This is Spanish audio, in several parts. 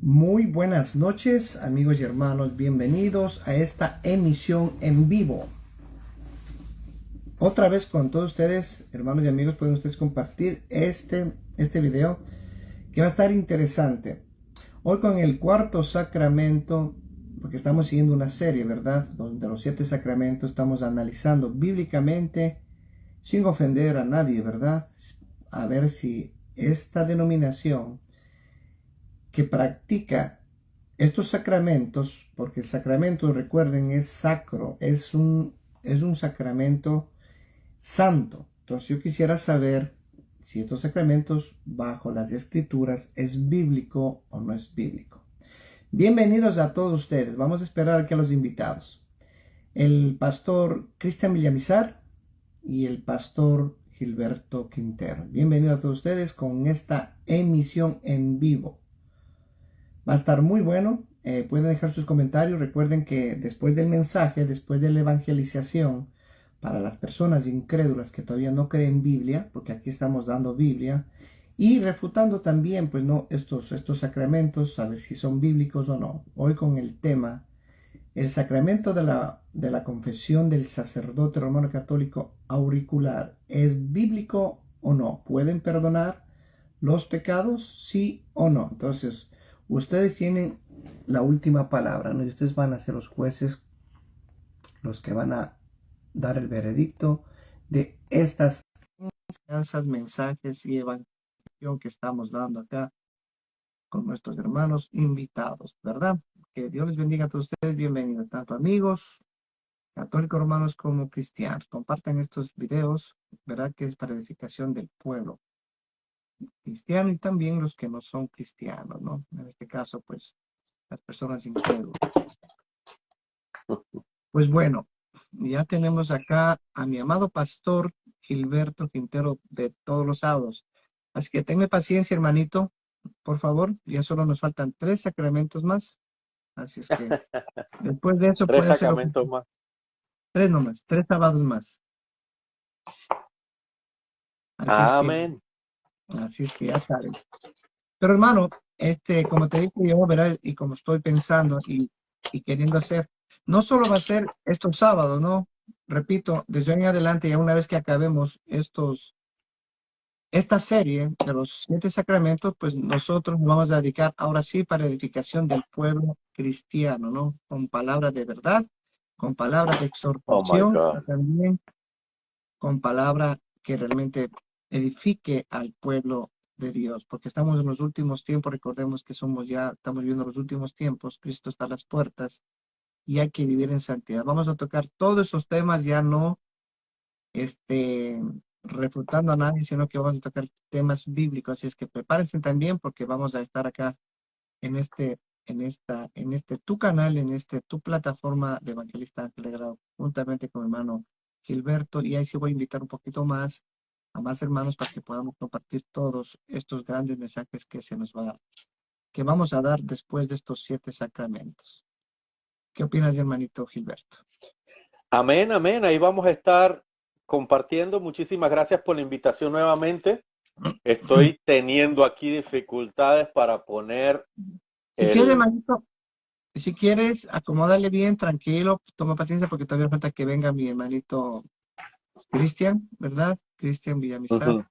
Muy buenas noches, amigos y hermanos, bienvenidos a esta emisión en vivo. Otra vez con todos ustedes, hermanos y amigos, pueden ustedes compartir este video que va a estar interesante. Hoy con el cuarto sacramento, porque estamos siguiendo una serie, ¿verdad? Donde los 7 sacramentos estamos analizando bíblicamente, sin ofender a nadie, ¿verdad? A ver si esta denominación que practica estos sacramentos, porque el sacramento, recuerden, es sacro, es un sacramento santo. Entonces yo quisiera saber si estos sacramentos bajo las escrituras es bíblico o no es bíblico. Bienvenidos a todos ustedes. Vamos a esperar aquí a los invitados. El pastor Cristian Villamizar y el pastor Gilberto Quintero. Bienvenidos a todos ustedes con esta emisión en vivo. Va a estar muy bueno. Pueden dejar sus comentarios. Recuerden que después del mensaje, después de la evangelización, para las personas incrédulas que todavía no creen Biblia, porque aquí estamos dando Biblia, y refutando también, pues no, estos sacramentos, a ver si son bíblicos o no. Hoy con el tema, el sacramento de la confesión del sacerdote romano católico auricular, ¿es bíblico o no? ¿Pueden perdonar los pecados, sí o no? Entonces, ustedes tienen la última palabra, ¿no? Y ustedes van a ser los jueces, los que van a dar el veredicto de estas enseñanzas, mensajes y evangelización que estamos dando acá con nuestros hermanos invitados, ¿verdad? Que Dios les bendiga a todos ustedes. Bienvenidos, tanto amigos, católicos romanos como cristianos. Compartan estos videos, ¿verdad? Que es para edificación del pueblo cristiano y también los que no son cristianos, ¿no? En este caso, pues, las personas incrédulas. Pues bueno, ya tenemos acá a mi amado pastor Gilberto Quintero de todos los sábados. Así que tenme paciencia, hermanito, por favor. Ya solo nos faltan 3 sacramentos más. Así es que después de eso Tres puede hacerlo sacramentos más. 3 nomás, 3 sábados más. Así es que, Amén. así es que ya saben. Pero hermano, como te dije yo, ¿verdad? Y como estoy pensando y queriendo hacer, no solo va a ser estos sábados, ¿no? Repito, desde hoy en adelante, ya una vez que acabemos esta serie de los 7 sacramentos, pues nosotros nos vamos a dedicar ahora sí para edificación del pueblo cristiano, ¿no? Con palabras de verdad, con palabras de Oh my exhortación, God. pero también con palabra que realmente edifique al pueblo de Dios, porque estamos en los últimos tiempos, recordemos que estamos viviendo los últimos tiempos, Cristo está a las puertas y hay que vivir en santidad. Vamos a tocar todos esos temas, ya no este, refutando a nadie, sino que vamos a tocar temas bíblicos, así es que prepárense también porque vamos a estar acá en tu canal, tu plataforma de Evangelista Ángel Legrado, juntamente con mi hermano Gilberto, y ahí sí voy a invitar un poquito más a más hermanos para que podamos compartir todos estos grandes mensajes que vamos a dar después de estos 7 sacramentos. ¿Qué opinas, hermanito Gilberto? Amén, amén. Ahí vamos a estar compartiendo. Muchísimas gracias por la invitación nuevamente. Estoy teniendo aquí dificultades para poner Si quieres, el... hermanito, si quieres, acomódale bien, tranquilo, toma paciencia porque todavía falta que venga mi hermanito Cristian, ¿verdad? Cristian Villamizar. Ujú.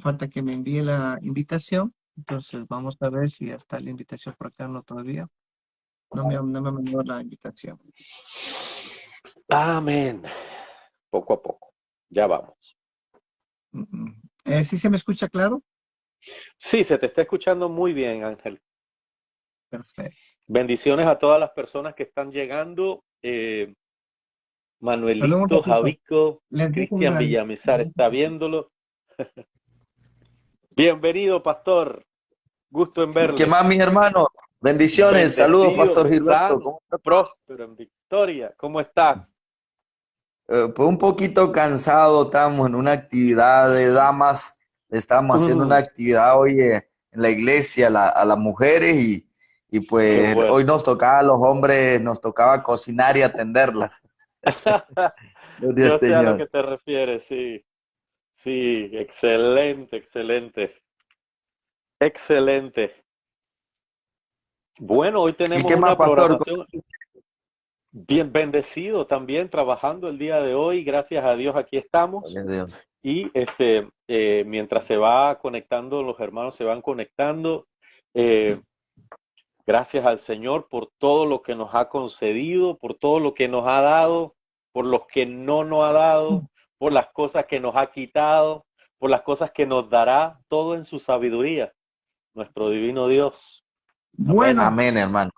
Falta que me envíe la invitación. Entonces vamos a ver si ya está la invitación por acá, no todavía. No me mandó la invitación. Amén. Poco a poco. Ya vamos. Mm, mm. ¿Sí se me escucha claro? Sí, se te está escuchando muy bien, Ángel. Perfecto. Bendiciones a todas las personas que están llegando. Perdón un Manuelito, ratito. Javico, Les dejo Cristian una... Villamizar está viéndolo. Bienvenido, pastor. Gusto en ¿Qué verle. más, mis hermanos? Bendiciones, saludos, Pastor Bendecido, Gilberto. sano, próspero, en victoria. ¿Cómo estás? Pues un poquito cansado, estamos en una actividad de damas, estamos haciendo una Mm, actividad hoy en la iglesia a las mujeres y qué pues bueno. hoy nos tocaba a los hombres, nos tocaba cocinar y atenderlas. Gloria al Yo sé a lo Señor. que te refieres, sí. Sí, excelente, excelente. Excelente. Bueno, hoy ¿Y tenemos qué más, una pastor? programación bien bendecido también trabajando el día de hoy. Gracias a Dios aquí estamos. Gloria a Dios. Y mientras se va conectando, los hermanos se van conectando. eh, Gracias al Señor por todo lo que nos ha concedido, por todo lo que nos ha dado, por los que no nos ha dado, por las cosas que nos ha quitado, por las cosas que nos dará, todo en su sabiduría, nuestro divino Dios. Amén. Bueno, Amén, hermano.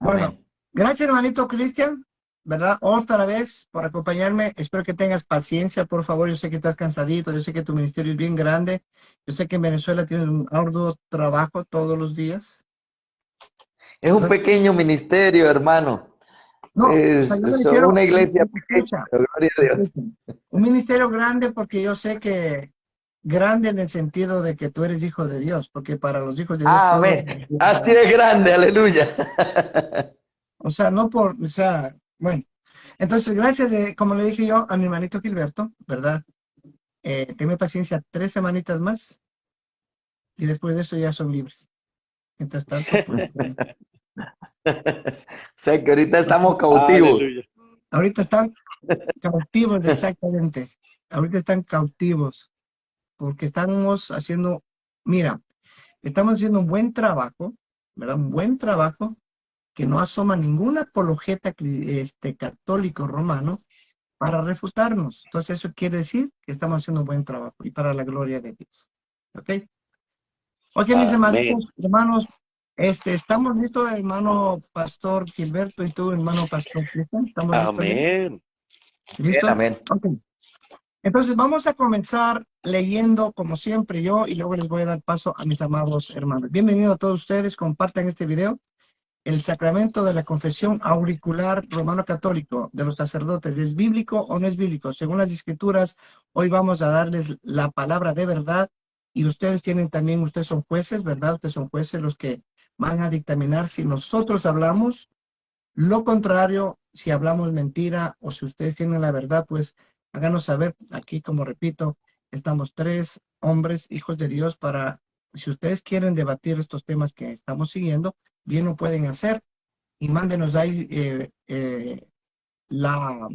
bueno, Amén. gracias hermanito Cristian, ¿verdad? Otra vez por acompañarme. Espero que tengas paciencia, por favor. Yo sé que estás cansadito, yo sé que tu ministerio es bien grande. Yo sé que en Venezuela tienes un arduo trabajo todos los días. Es un Entonces, pequeño ministerio, hermano. no, o sea, yo me Somos refiero, una iglesia pequeña, escucha, pero gloria a Dios. escucha. Un ministerio grande porque yo sé que grande en el sentido de que tú eres hijo de Dios, porque para los hijos de Dios todo Amén. Así es grande, aleluya. o sea, no por, o sea, bueno. Entonces, gracias, como le dije yo a mi hermanito Gilberto, ¿verdad? Tenme paciencia 3 semanitas más y después de eso ya son libres. Mientras tanto, pues, O sea que ahorita estamos cautivos. Aleluya. ahorita están cautivos, exactamente. Ahorita están cautivos porque estamos haciendo, mira, estamos haciendo un buen trabajo, ¿verdad? Un buen trabajo que no asoma ninguna apologeta católico romano para refutarnos. Entonces eso quiere decir que estamos haciendo un buen trabajo y para la gloria de Dios. ¿Ok? Ok, mis Amén. hermanos, estamos listos, hermano Pastor Gilberto y tú, hermano Pastor Cristian. ¿Estamos listos ya? Amén. Amén, ¿Listos? amén. Ok. Entonces vamos a comenzar leyendo como siempre yo y luego les voy a dar paso a mis amados hermanos. Bienvenidos a todos ustedes, compartan este video. El sacramento de la confesión auricular romano católico de los sacerdotes, ¿es bíblico o no es bíblico? Según las escrituras, hoy vamos a darles la palabra de verdad y ustedes tienen también, ustedes son jueces, ¿verdad? Ustedes son jueces los que van a dictaminar si nosotros hablamos lo contrario, si hablamos mentira o si ustedes tienen la verdad, pues háganos saber. Aquí, como repito, estamos 3 hombres, hijos de Dios, para, si ustedes quieren debatir estos temas que estamos siguiendo, bien lo pueden hacer y mándenos ahí la,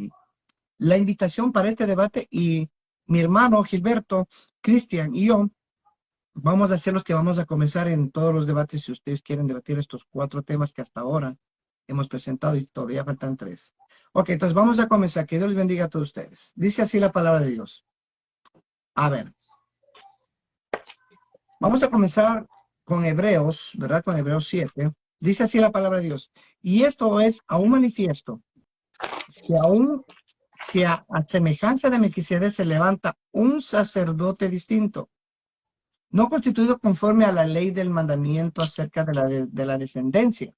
la invitación para este debate y mi hermano Gilberto, Cristian y yo vamos a ser los que vamos a comenzar en todos los debates si ustedes quieren debatir estos 4 temas que hasta ahora hemos presentado y todavía faltan 3. Ok, entonces vamos a comenzar. Que Dios les bendiga a todos ustedes. Dice así la palabra de Dios. A ver, vamos a comenzar con Hebreos, ¿verdad? Con Hebreos 7. Dice así la palabra de Dios. Y esto es aún manifiesto, si a semejanza de Melquisedec se levanta un sacerdote distinto, no constituido conforme a la ley del mandamiento acerca de la descendencia,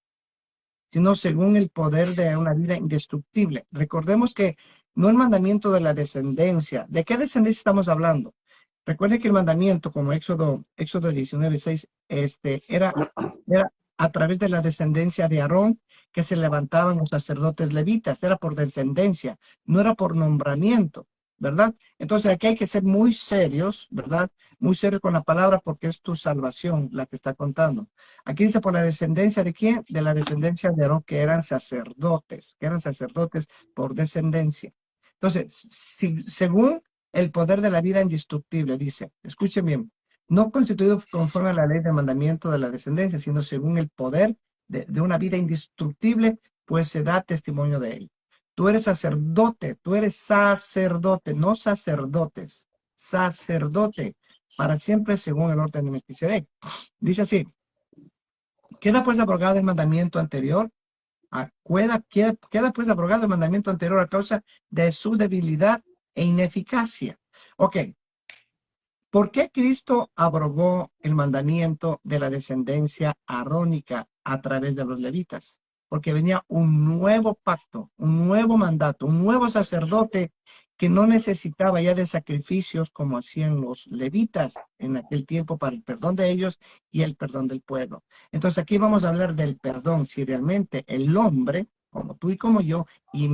sino según el poder de una vida indestructible. Recordemos que no el mandamiento de la descendencia. ¿De qué descendencia estamos hablando? Recuerde que el mandamiento, como Éxodo 19:6, era a través de la descendencia de Aarón que se levantaban los sacerdotes levitas, era por descendencia, no era por nombramiento, ¿verdad? Entonces aquí hay que ser muy serios, ¿verdad? Muy serios con la palabra porque es tu salvación la que está contando. Aquí dice por la descendencia de quién? De la descendencia de Aarón, que eran sacerdotes por descendencia. Entonces, según el poder de la vida indestructible, dice, escuchen bien, no constituido conforme a la ley de mandamiento de la descendencia, sino según el poder de una vida indestructible, pues se da testimonio de él. Tú eres sacerdote, no sacerdotes, sacerdote, para siempre según el orden de Melquisedec. Dice así, queda pues abrogado el mandamiento anterior, queda pues abrogado el mandamiento anterior a causa de su debilidad e ineficacia. Ok, ¿por qué Cristo abrogó el mandamiento de la descendencia arónica a través de los levitas? Porque venía un nuevo pacto, un nuevo mandato, un nuevo sacerdote que no necesitaba ya de sacrificios como hacían los levitas en aquel tiempo para el perdón de ellos y el perdón del pueblo. Entonces aquí vamos a hablar del perdón, si realmente el hombre, como tú y como yo, y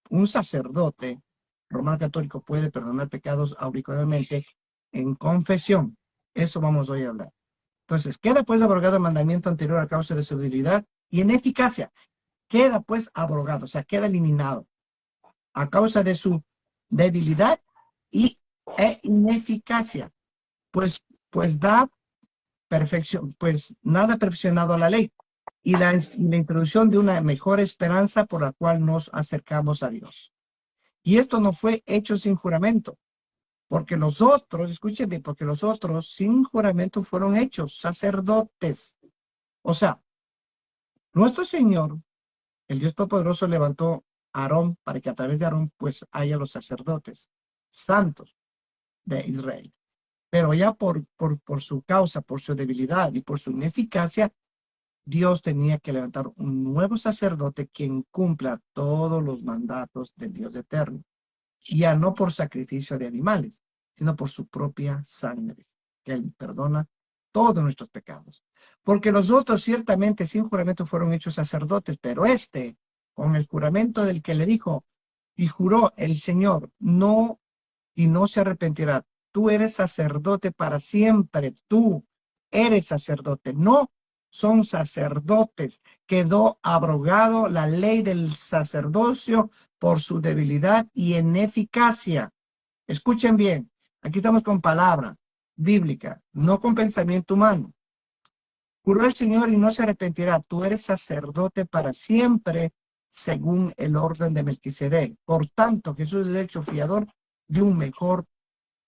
un sacerdote romano católico puede perdonar pecados auricularmente en confesión. Eso vamos hoy a hablar. Entonces, queda pues abrogado el mandamiento anterior a causa de su debilidad y ineficacia. Queda pues abrogado, o sea, queda eliminado a causa de su debilidad e ineficacia. Pues da perfección, pues nada perfeccionado a la ley y la introducción de una mejor esperanza por la cual nos acercamos a Dios. Y esto no fue hecho sin juramento, porque los otros, escuchen bien, porque los otros sin juramento fueron hechos sacerdotes. O sea, nuestro Señor, el Dios Todopoderoso, levantó a Aarón para que a través de Aarón pues haya los sacerdotes santos de Israel. Pero ya por su causa, por su debilidad y por su ineficacia, Dios tenía que levantar un nuevo sacerdote quien cumpla todos los mandatos del Dios eterno. Ya no por sacrificio de animales, sino por su propia sangre, que Él perdona todos nuestros pecados. Porque los otros ciertamente sin juramento fueron hechos sacerdotes, pero con el juramento del que le dijo, y juró el Señor, no, y no se arrepentirá. Tú eres sacerdote para siempre, tú eres sacerdote, no son sacerdotes. Quedó abrogado la ley del sacerdocio por su debilidad y ineficacia. Escuchen bien, aquí estamos con palabra bíblica, no con pensamiento humano. Juró el Señor y no se arrepentirá. Tú eres sacerdote para siempre, según el orden de Melquisedec. Por tanto, Jesús es hecho fiador de un mejor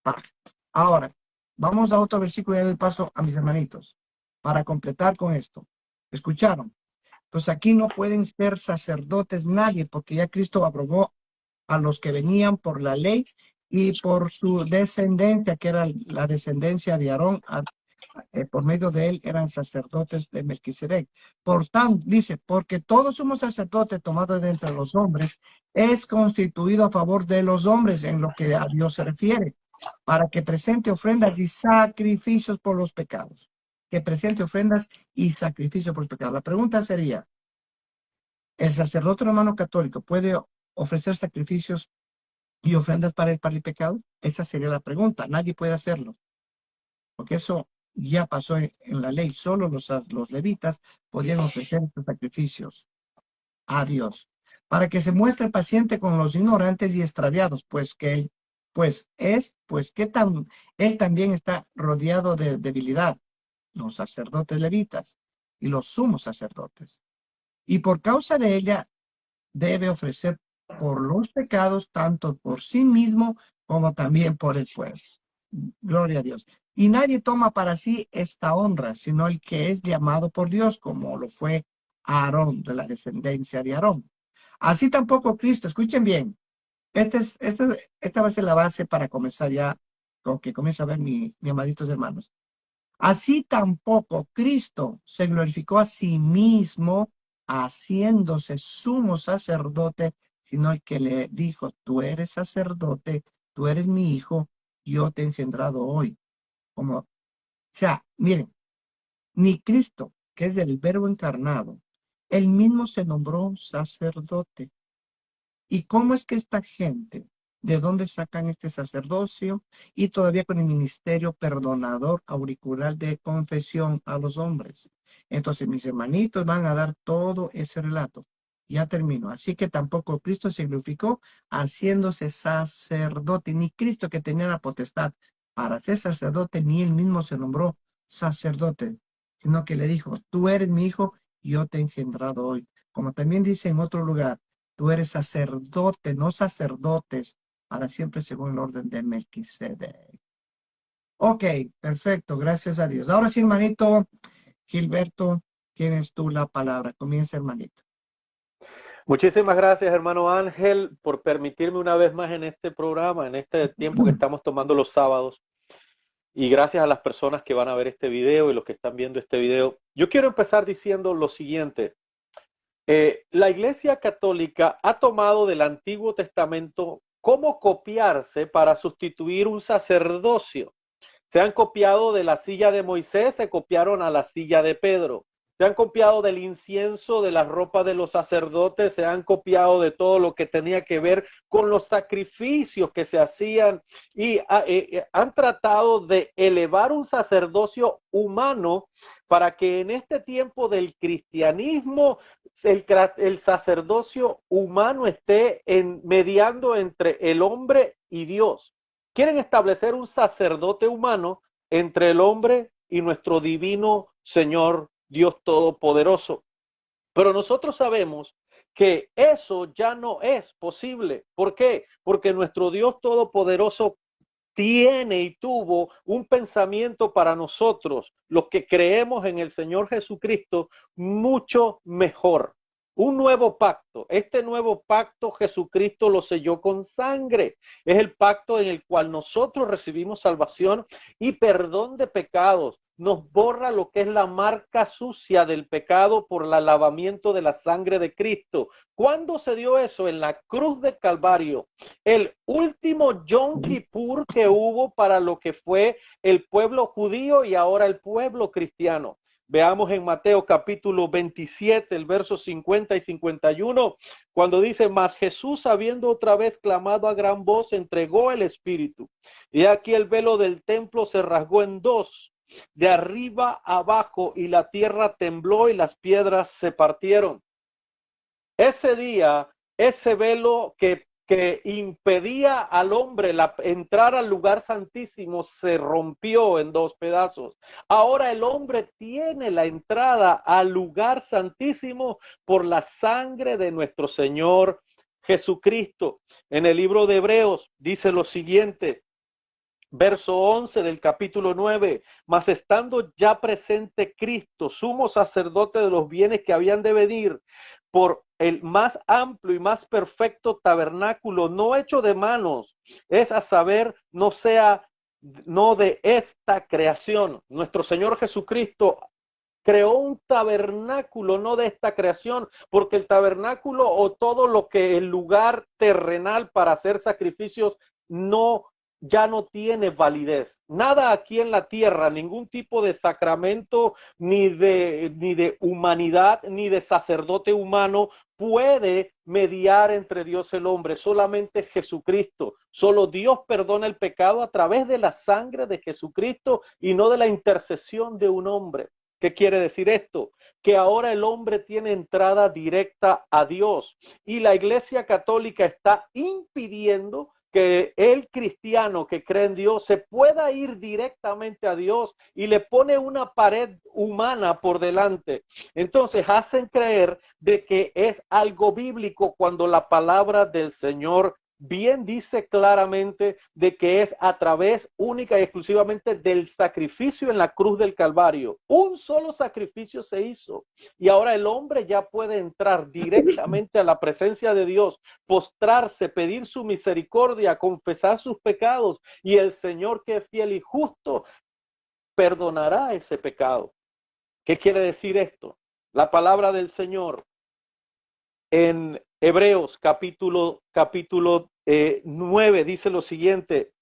pacto. Ahora, vamos a otro versículo y doy paso a mis hermanitos para completar con esto. ¿Escucharon? Entonces aquí no pueden ser sacerdotes nadie, porque ya Cristo abrogó a los que venían por la ley y por su descendencia, que era la descendencia de Aarón, por medio de él eran sacerdotes de Melquisedec. Por tanto, dice, porque todo sumo sacerdote tomado de entre los hombres es constituido a favor de los hombres en lo que a Dios se refiere, para que presente ofrendas y sacrificios por los pecados. Que presente ofrendas y sacrificios por los pecados. La pregunta sería, ¿el sacerdote romano católico puede ofrecer sacrificios y ofrendas para el pecado? Esa sería la pregunta. Nadie puede hacerlo, porque eso ya pasó en la ley. Solo los levitas podían ofrecer estos sacrificios a Dios, para que se muestre paciente con los ignorantes y extraviados, él también está rodeado de debilidad, los sacerdotes levitas y los sumos sacerdotes. Y por causa de ella debe ofrecer por los pecados, tanto por sí mismo como también por el pueblo. Gloria a Dios. Y nadie toma para sí esta honra, sino el que es llamado por Dios, como lo fue Aarón, de la descendencia de Aarón. Así tampoco Cristo, escuchen bien, esta va a ser la base para comenzar ya, con que comienza a ver mis amaditos hermanos. Así tampoco Cristo se glorificó a sí mismo, haciéndose sumo sacerdote, sino el que le dijo, tú eres sacerdote, tú eres mi hijo, yo te he engendrado hoy. O sea, miren, ni Cristo, que es el verbo encarnado, él mismo se nombró sacerdote. ¿Y cómo es que esta gente, de dónde sacan este sacerdocio y todavía con el ministerio perdonador auricular de confesión a los hombres? Entonces mis hermanitos van a dar todo ese relato. Ya termino. Así que tampoco Cristo se glorificó haciéndose sacerdote, ni Cristo que tenía la potestad para ser sacerdote, ni él mismo se nombró sacerdote, sino que le dijo, tú eres mi hijo, yo te he engendrado hoy. Como también dice en otro lugar, tú eres sacerdote, no sacerdotes, para siempre según el orden de Melquisedec. Ok, perfecto, gracias a Dios. Ahora sí, hermanito Gilberto, tienes tú la palabra. Comienza, hermanito. Muchísimas gracias, hermano Ángel, por permitirme una vez más en este programa, en este tiempo que estamos tomando los sábados. Y gracias a las personas que van a ver este video y los que están viendo este video. Yo quiero empezar diciendo lo siguiente. La Iglesia Católica ha tomado del Antiguo Testamento cómo copiarse para sustituir un sacerdocio. Se han copiado de la silla de Moisés, se copiaron a la silla de Pedro. Se han copiado del incienso, de las ropas de los sacerdotes, se han copiado de todo lo que tenía que ver con los sacrificios que se hacían y han tratado de elevar un sacerdocio humano para que en este tiempo del cristianismo el sacerdocio humano esté mediando entre el hombre y Dios. Quieren establecer un sacerdote humano entre el hombre y nuestro divino Señor Dios Todopoderoso. Pero nosotros sabemos que eso ya no es posible. ¿Por qué? Porque nuestro Dios Todopoderoso tiene y tuvo un pensamiento para nosotros, los que creemos en el Señor Jesucristo, mucho mejor. Un nuevo pacto. Este nuevo pacto Jesucristo lo selló con sangre. Es el pacto en el cual nosotros recibimos salvación y perdón de pecados. Nos borra lo que es la marca sucia del pecado por el lavamiento de la sangre de Cristo. ¿Cuándo se dio eso? En la cruz del Calvario. El último Yom Kippur que hubo para lo que fue el pueblo judío y ahora el pueblo cristiano. Veamos en Mateo capítulo 27, el verso 50 y 51, cuando dice, mas Jesús, habiendo otra vez clamado a gran voz, entregó el Espíritu. Y aquí el velo del templo se rasgó en dos, de arriba a abajo, y la tierra tembló y las piedras se partieron. Ese día, ese velo que impedía al hombre entrar al lugar santísimo se rompió en dos pedazos. Ahora el hombre tiene la entrada al lugar santísimo por la sangre de nuestro Señor Jesucristo. En el libro de Hebreos dice lo siguiente, verso 11 del capítulo 9, mas estando ya presente Cristo, sumo sacerdote de los bienes que habían de venir, por el más amplio y más perfecto tabernáculo, no hecho de manos, es a saber, no de esta creación. Nuestro Señor Jesucristo creó un tabernáculo, no de esta creación, porque el tabernáculo o todo lo que el lugar terrenal para hacer sacrificios ya no tiene validez. Nada aquí en la tierra, ningún tipo de sacramento, ni de humanidad, ni de sacerdote humano puede mediar entre Dios y el hombre. Solamente Jesucristo. Solo Dios perdona el pecado a través de la sangre de Jesucristo y no de la intercesión de un hombre. ¿Qué quiere decir esto? Que ahora el hombre tiene entrada directa a Dios y la Iglesia Católica está impidiendo que el cristiano que cree en Dios se pueda ir directamente a Dios y le pone una pared humana por delante. Entonces hacen creer de que es algo bíblico cuando la palabra del Señor bien dice claramente de que es a través única y exclusivamente del sacrificio en la cruz del Calvario. Un solo sacrificio se hizo y ahora el hombre ya puede entrar directamente a la presencia de Dios, postrarse, pedir su misericordia, confesar sus pecados y el Señor, que es fiel y justo, perdonará ese pecado. ¿Qué quiere decir esto? La palabra del Señor en Hebreos capítulo 9 dice lo siguiente,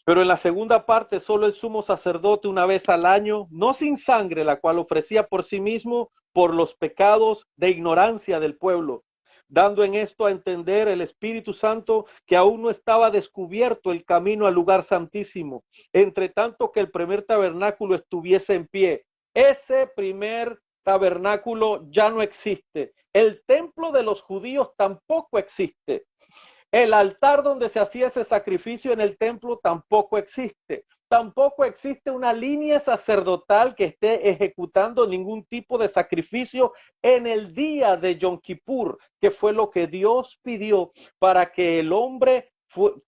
pero en la segunda parte solo el sumo sacerdote una vez al año, no sin sangre, la cual ofrecía por sí mismo por los pecados de ignorancia del pueblo, dando en esto a entender el Espíritu Santo que aún no estaba descubierto el camino al lugar santísimo, entre tanto que el primer tabernáculo estuviese en pie. Ese primer tabernáculo ya no existe. El templo de los judíos tampoco existe. El altar donde se hacía ese sacrificio en el templo tampoco existe. Tampoco existe una línea sacerdotal que esté ejecutando ningún tipo de sacrificio en el día de Yom Kippur, que fue lo que Dios pidió para que el hombre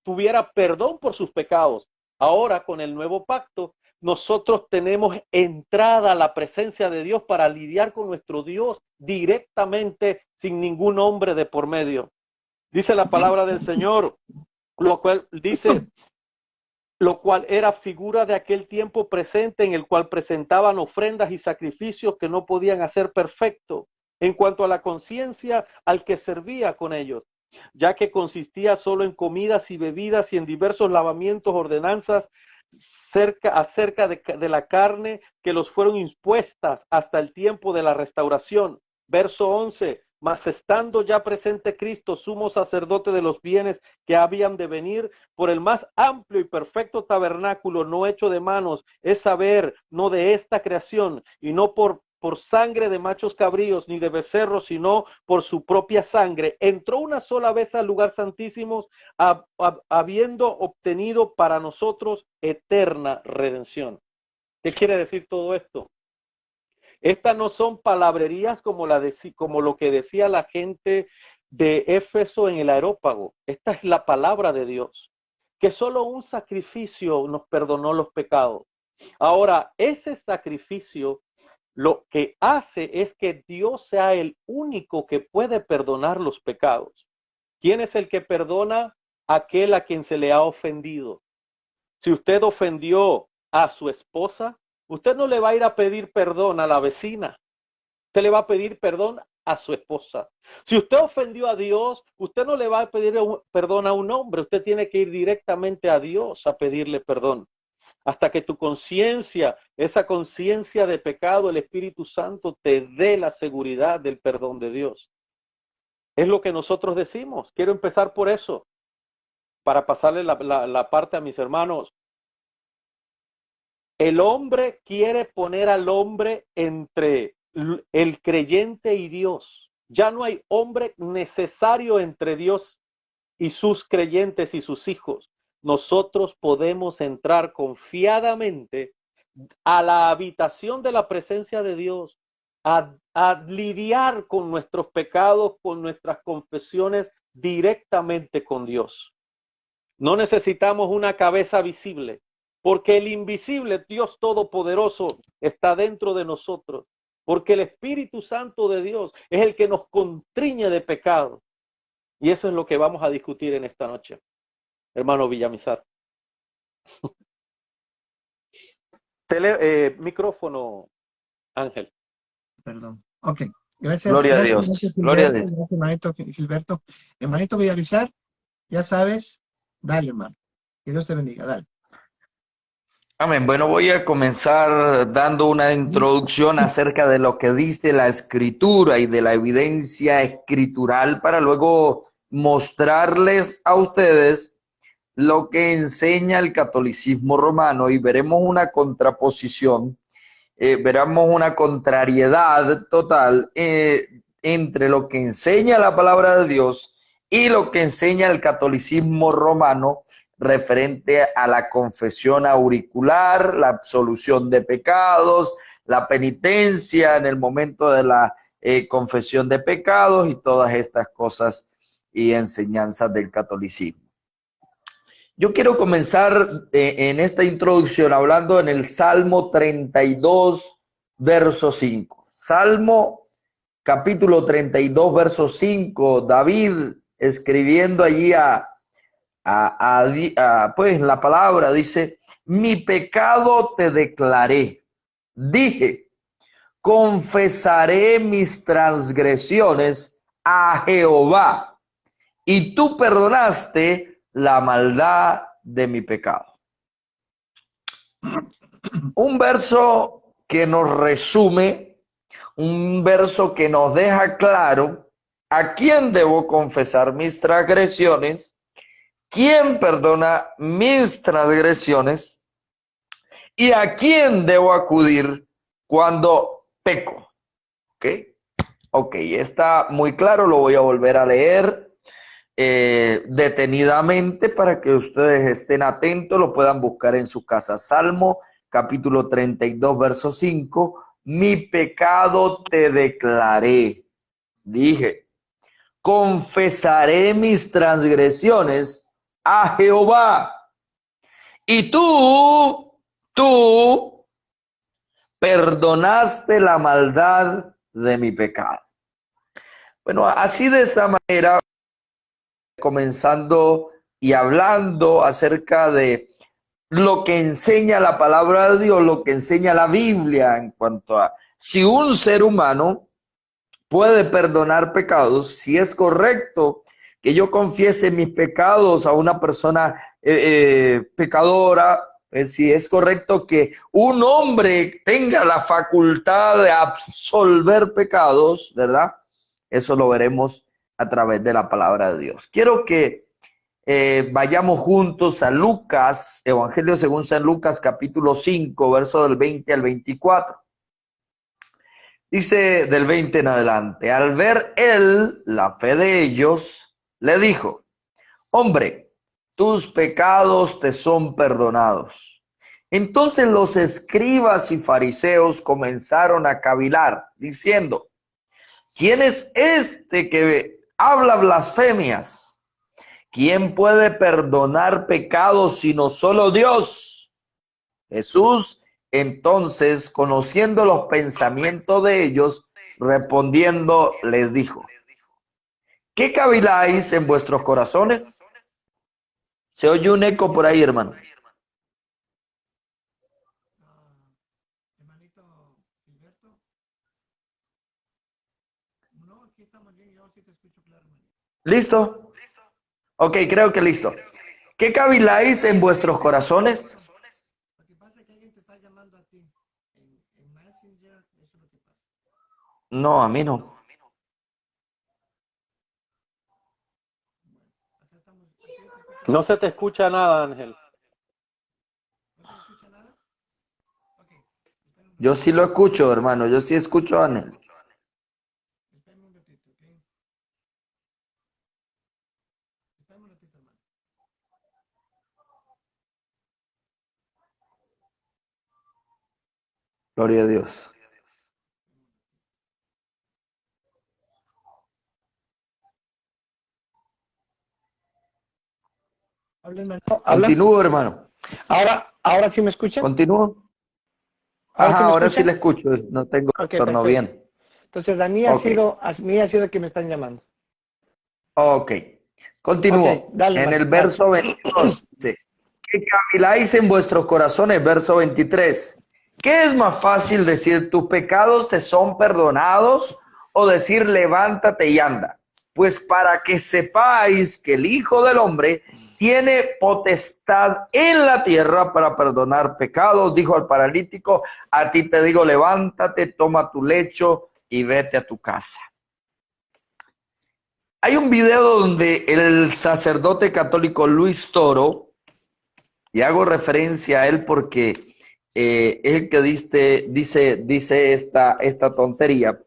tuviera perdón por sus pecados. Ahora, con el nuevo pacto, nosotros tenemos entrada a la presencia de Dios para lidiar con nuestro Dios directamente, sin ningún hombre de por medio. Dice la palabra del Señor, lo cual era figura de aquel tiempo presente en el cual presentaban ofrendas y sacrificios que no podían hacer perfecto en cuanto a la conciencia al que servía con ellos, ya que consistía solo en comidas y bebidas y en diversos lavamientos, ordenanzas acerca de la carne que los fueron impuestas hasta el tiempo de la restauración. Verso 11, mas estando ya presente Cristo, sumo sacerdote de los bienes que habían de venir, por el más amplio y perfecto tabernáculo, no hecho de manos, es saber, no de esta creación, y no por sangre de machos cabríos ni de becerros, sino por su propia sangre, entró una sola vez al lugar santísimo, habiendo obtenido para nosotros eterna redención. ¿Qué quiere decir todo esto? Estas no son palabrerías como lo que decía la gente de Éfeso en el Areópago. Esta es la palabra de Dios, que solo un sacrificio nos perdonó los pecados. Ahora, ese sacrificio lo que hace es que Dios sea el único que puede perdonar los pecados. ¿Quién es el que perdona? Aquel a quien se le ha ofendido. Si usted ofendió a su esposa, usted no le va a ir a pedir perdón a la vecina. Usted le va a pedir perdón a su esposa. Si usted ofendió a Dios, usted no le va a pedir perdón a un hombre. Usted tiene que ir directamente a Dios a pedirle perdón. Hasta que tu conciencia, esa conciencia de pecado, el Espíritu Santo te dé la seguridad del perdón de Dios. Es lo que nosotros decimos. Quiero empezar por eso, para pasarle la parte a mis hermanos. El hombre quiere poner al hombre entre el creyente y Dios. Ya no hay hombre necesario entre Dios y sus creyentes y sus hijos. Nosotros podemos entrar confiadamente a la habitación de la presencia de Dios, a lidiar con nuestros pecados, con nuestras confesiones directamente con Dios. No necesitamos una cabeza visible, porque el invisible Dios Todopoderoso está dentro de nosotros, porque el Espíritu Santo de Dios es el que nos constriñe de pecado. Y eso es lo que vamos a discutir en esta noche, hermano Villamizar. Micrófono, Ángel. Perdón. Ok. Gracias. Gloria a Dios. Gracias, Gloria a Dios. gracias, hermanito Gilberto. Hermanito Villamizar, ya sabes, dale, hermano. Que Dios te bendiga, dale. Amén. Bueno, voy a comenzar dando una introducción acerca de lo que dice la Escritura y de la evidencia escritural para luego mostrarles a ustedes lo que enseña el catolicismo romano y veremos una contraposición, veremos una contrariedad total entre lo que enseña la palabra de Dios y lo que enseña el catolicismo romano referente a la confesión auricular, la absolución de pecados, la penitencia en el momento de la confesión de pecados y todas estas cosas y enseñanzas del catolicismo. Yo quiero comenzar en esta introducción hablando en el Salmo 32, verso 5. Salmo capítulo 32, verso 5, David escribiendo allí pues la palabra dice, mi pecado te declaré, dije, confesaré mis transgresiones a Jehová, y tú perdonaste la maldad de mi pecado. Un verso que nos resume, un verso que nos deja claro a quién debo confesar mis transgresiones, quién perdona mis transgresiones y a quién debo acudir cuando peco. Ok, está muy claro, lo voy a volver a leer detenidamente para que ustedes estén atentos, lo puedan buscar en su casa. Salmo capítulo 32, verso 5, mi pecado te declaré, dije, confesaré mis transgresiones a Jehová, y tú perdonaste la maldad de mi pecado. Bueno, así de esta manera, comenzando y hablando acerca de lo que enseña la palabra de Dios, lo que enseña la Biblia en cuanto a si un ser humano puede perdonar pecados, si es correcto que yo confiese mis pecados a una persona pecadora, Pues si es correcto que un hombre tenga la facultad de absolver pecados, ¿verdad? Eso lo veremos a través de la palabra de Dios. Quiero que vayamos juntos a Lucas, Evangelio según San Lucas, capítulo 5, verso del 20 al 24. Dice del 20 en adelante: al ver él la fe de ellos, le dijo: hombre, tus pecados te son perdonados. Entonces los escribas y fariseos comenzaron a cavilar, diciendo: ¿quién es este que habla blasfemias? ¿Quién puede perdonar pecados sino solo Dios? Jesús, entonces, conociendo los pensamientos de ellos, respondiendo, les dijo: ¿qué caviláis en vuestros corazones? Se oye un eco por ahí, hermano. Hermanito Gilberto. No, aquí estamos bien, yo sí te escucho claro, hermanito. ¿Listo? Ok, creo que listo. ¿Qué caviláis en vuestros corazones? Lo que pasa es que alguien te está llamando a ti. En Messenger, eso es lo que pasa. No, a mí no. Acá estamos, aquí yo te escucho No bien. se te escucha nada, Ángel. ¿No se escucha nada? Ok, espera un Yo ratito. sí lo escucho, hermano. Yo sí escucho a Anel. Espérame un ratito, ¿ok? Espérame un ratito, hermano. Gloria a Dios. Habla, hermano. Habla. Continúo, hermano. Ahora sí me escucha. Continúo. Ahora Ajá, sí me ahora sí escucha. le escucho. No tengo Ok, retorno perfecto. bien. Entonces Ok. a mí ha sido que me están llamando. Ok. Ok, Continúo. dale, En hermano, el dale. verso 22 dice: ¿qué caviláis en vuestros corazones? Verso 23. ¿Qué es más fácil decir tus pecados te son perdonados o decir levántate y anda? Pues para que sepáis que el Hijo del Hombre tiene potestad en la tierra para perdonar pecados, dijo al paralítico: a ti te digo, levántate, toma tu lecho y vete a tu casa. Hay un video donde el sacerdote católico Luis Toro, y hago referencia a él porque es el que dice esta tontería,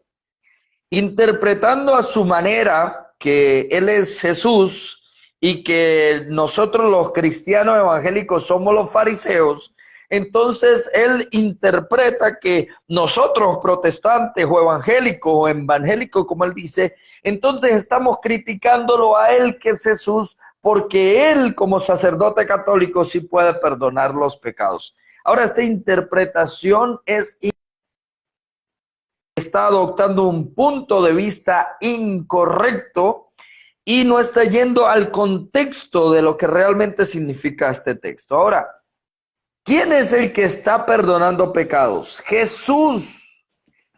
interpretando a su manera que él es Jesús y que nosotros los cristianos evangélicos somos los fariseos. Entonces él interpreta que nosotros protestantes o evangélicos o evangélicos, como él dice, entonces estamos criticándolo a él, que es Jesús, porque él como sacerdote católico sí puede perdonar los pecados. Ahora, esta interpretación está adoptando un punto de vista incorrecto y no está yendo al contexto de lo que realmente significa este texto. Ahora, ¿quién es el que está perdonando pecados? Jesús,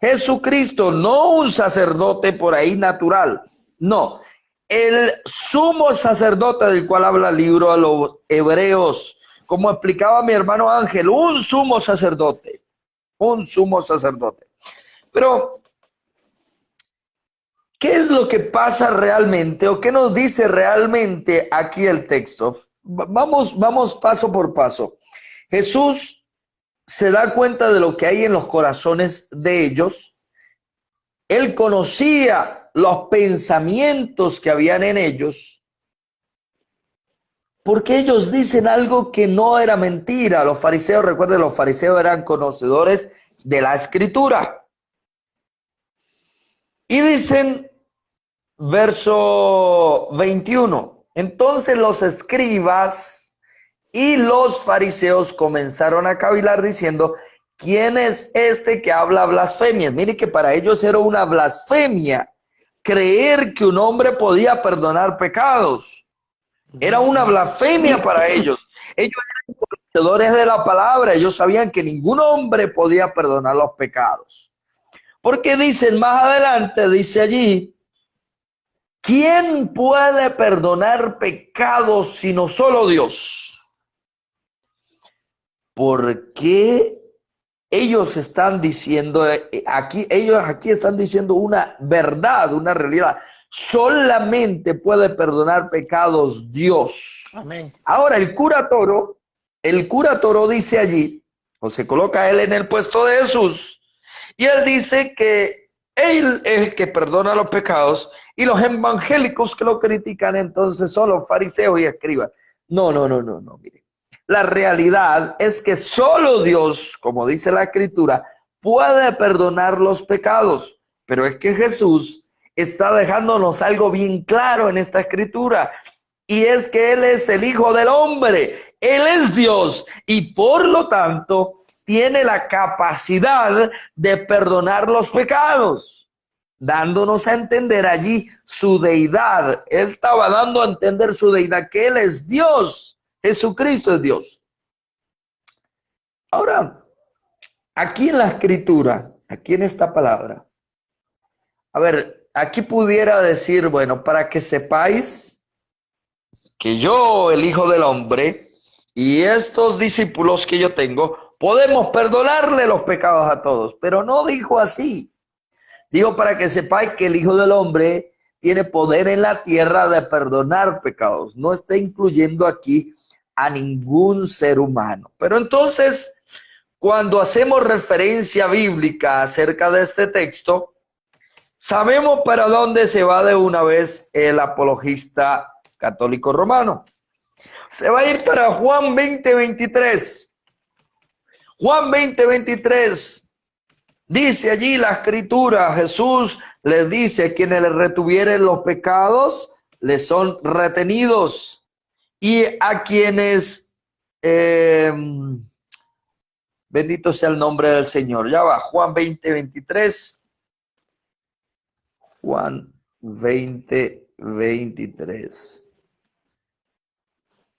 Jesucristo, no un sacerdote por ahí natural, no. El sumo sacerdote del cual habla el libro a los Hebreos, como explicaba mi hermano Ángel, un sumo sacerdote, un sumo sacerdote. Pero ¿qué es lo que pasa realmente o qué nos dice realmente aquí el texto? Vamos paso por paso. Jesús se da cuenta de lo que hay en los corazones de ellos. Él conocía los pensamientos que habían en ellos, porque ellos dicen algo que no era mentira. Los fariseos, recuerden, los fariseos eran conocedores de la escritura. Y dicen, verso 21, entonces los escribas y los fariseos comenzaron a cavilar diciendo: ¿quién es este que habla blasfemias? Mire que para ellos era una blasfemia creer que un hombre podía perdonar pecados. Era una blasfemia para ellos. Ellos eran conocedores de la palabra. Ellos sabían que ningún hombre podía perdonar los pecados. Porque dicen más adelante, dice allí: ¿quién puede perdonar pecados sino solo Dios? ¿por qué ellos están diciendo, ellos aquí están diciendo una verdad, una realidad? Solamente puede perdonar pecados Dios. Amén. Ahora el cura Toro dice allí, o se coloca él en el puesto de Jesús, y él dice que él es el que perdona los pecados, y los evangélicos que lo critican entonces son los fariseos y escribas. No, mire. La realidad es que solo Dios, como dice la Escritura, puede perdonar los pecados. Pero es que Jesús está dejándonos algo bien claro en esta Escritura, y es que Él es el Hijo del Hombre, Él es Dios, y por lo tanto tiene la capacidad de perdonar los pecados, dándonos a entender allí su deidad. Él estaba dando a entender su deidad, que Él es Dios, Jesucristo es Dios. Ahora, aquí en la Escritura, aquí en esta palabra, a ver, aquí pudiera decir, bueno, para que sepáis que yo, el Hijo del Hombre, y estos discípulos que yo tengo, podemos perdonarle los pecados a todos. Pero no dijo así. Digo, para que sepáis que el Hijo del Hombre tiene poder en la tierra de perdonar pecados. No está incluyendo aquí a ningún ser humano. Pero entonces, cuando hacemos referencia bíblica acerca de este texto, sabemos para dónde se va de una vez el apologista católico romano. Se va a ir para Juan 20:23. Juan 20:23 dice allí la Escritura, Jesús les dice: quienes le retuvieren los pecados les son retenidos, y a quienes bendito sea el nombre del Señor. Ya va, Juan 20:23. Juan 20:23.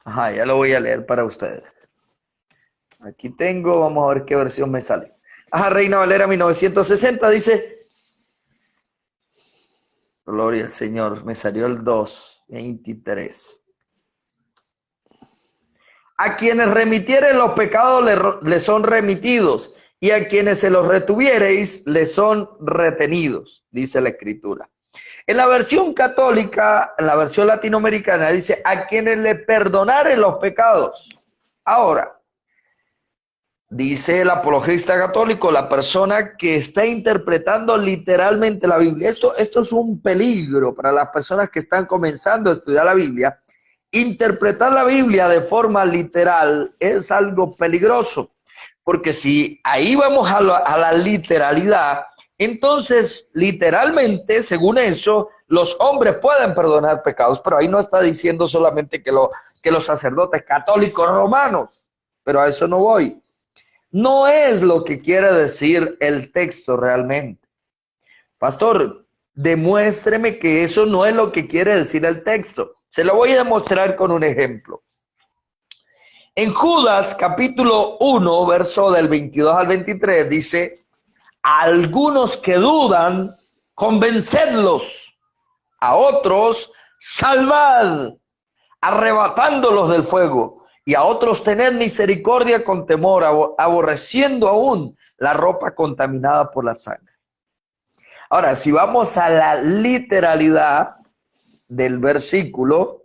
Ajá, ya lo voy a leer para ustedes. Aquí tengo, vamos a ver qué versión me sale. Ajá, Reina Valera 1960 dice, gloria al Señor, me salió el 2:23. A quienes remitieren los pecados les son remitidos, y a quienes se los retuviereis les son retenidos, dice la Escritura. En la versión católica, en la versión latinoamericana, dice: a quienes le perdonaren los pecados. Ahora, dice el apologista católico, la persona que está interpretando literalmente la Biblia. Esto es un peligro para las personas que están comenzando a estudiar la Biblia. Interpretar la Biblia de forma literal es algo peligroso, porque si ahí vamos a la literalidad, entonces literalmente, según eso, los hombres pueden perdonar pecados, pero ahí no está diciendo solamente que los sacerdotes católicos romanos, pero a eso no voy. No es lo que quiere decir el texto realmente. Pastor, demuéstreme que eso no es lo que quiere decir el texto. Se lo voy a demostrar con un ejemplo. En Judas capítulo 1, verso del 22 al 23, dice: a algunos que dudan, convencedlos; a otros, salvad, arrebatándolos del fuego; y a otros tened misericordia con temor, aborreciendo aún la ropa contaminada por la sangre. Ahora, si vamos a la literalidad del versículo,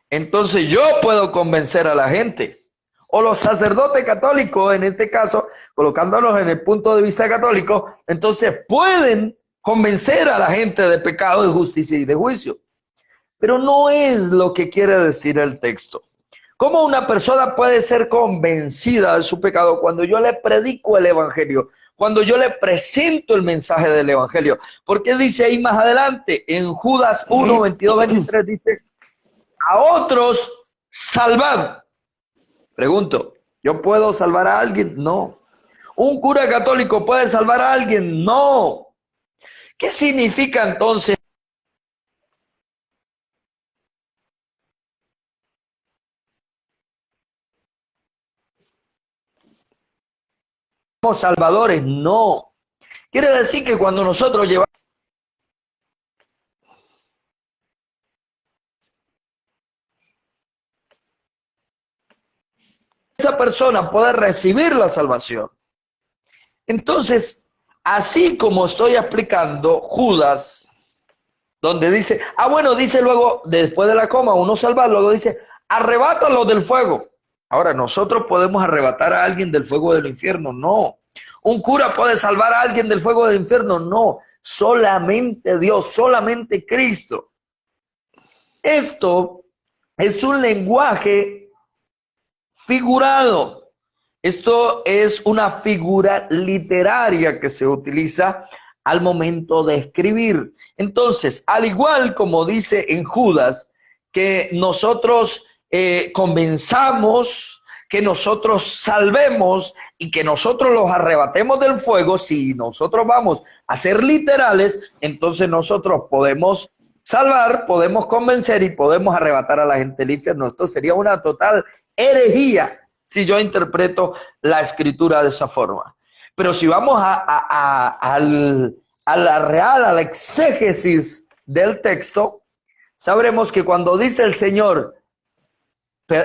entonces yo puedo convencer a la gente, o los sacerdotes católicos, en este caso, colocándolos en el punto de vista católico, entonces pueden convencer a la gente de pecado, de justicia y de juicio. Pero no es lo que quiere decir el texto. ¿Cómo una persona puede ser convencida de su pecado cuando yo le predico el evangelio? Cuando yo le presento el mensaje del evangelio. Porque dice ahí más adelante, en Judas 1, 22, 23, dice: a otros salvad. Pregunto, ¿yo puedo salvar a alguien? No. ¿Un cura católico puede salvar a alguien? No. ¿Qué significa entonces somos salvadores? No. Quiere decir que cuando nosotros llevamos esa persona puede recibir la salvación. Entonces, así como estoy explicando Judas, donde dice, bueno, dice luego, después de la coma, uno salva, luego dice, arrebátalo del fuego. Ahora, ¿nosotros podemos arrebatar a alguien del fuego del infierno? No. ¿Un cura puede salvar a alguien del fuego del infierno? No. Solamente Dios, solamente Cristo. Esto es un lenguaje figurado. Esto es una figura literaria que se utiliza al momento de escribir. Entonces, al igual como dice en Judas, que nosotros convenzamos, que nosotros salvemos y que nosotros los arrebatemos del fuego, si nosotros vamos a ser literales, entonces nosotros podemos salvar, podemos convencer y podemos arrebatar a la gente del infierno. Esto sería una total herejía si yo interpreto la escritura de esa forma. Pero si vamos a la exégesis del texto, sabremos que cuando dice el Señor,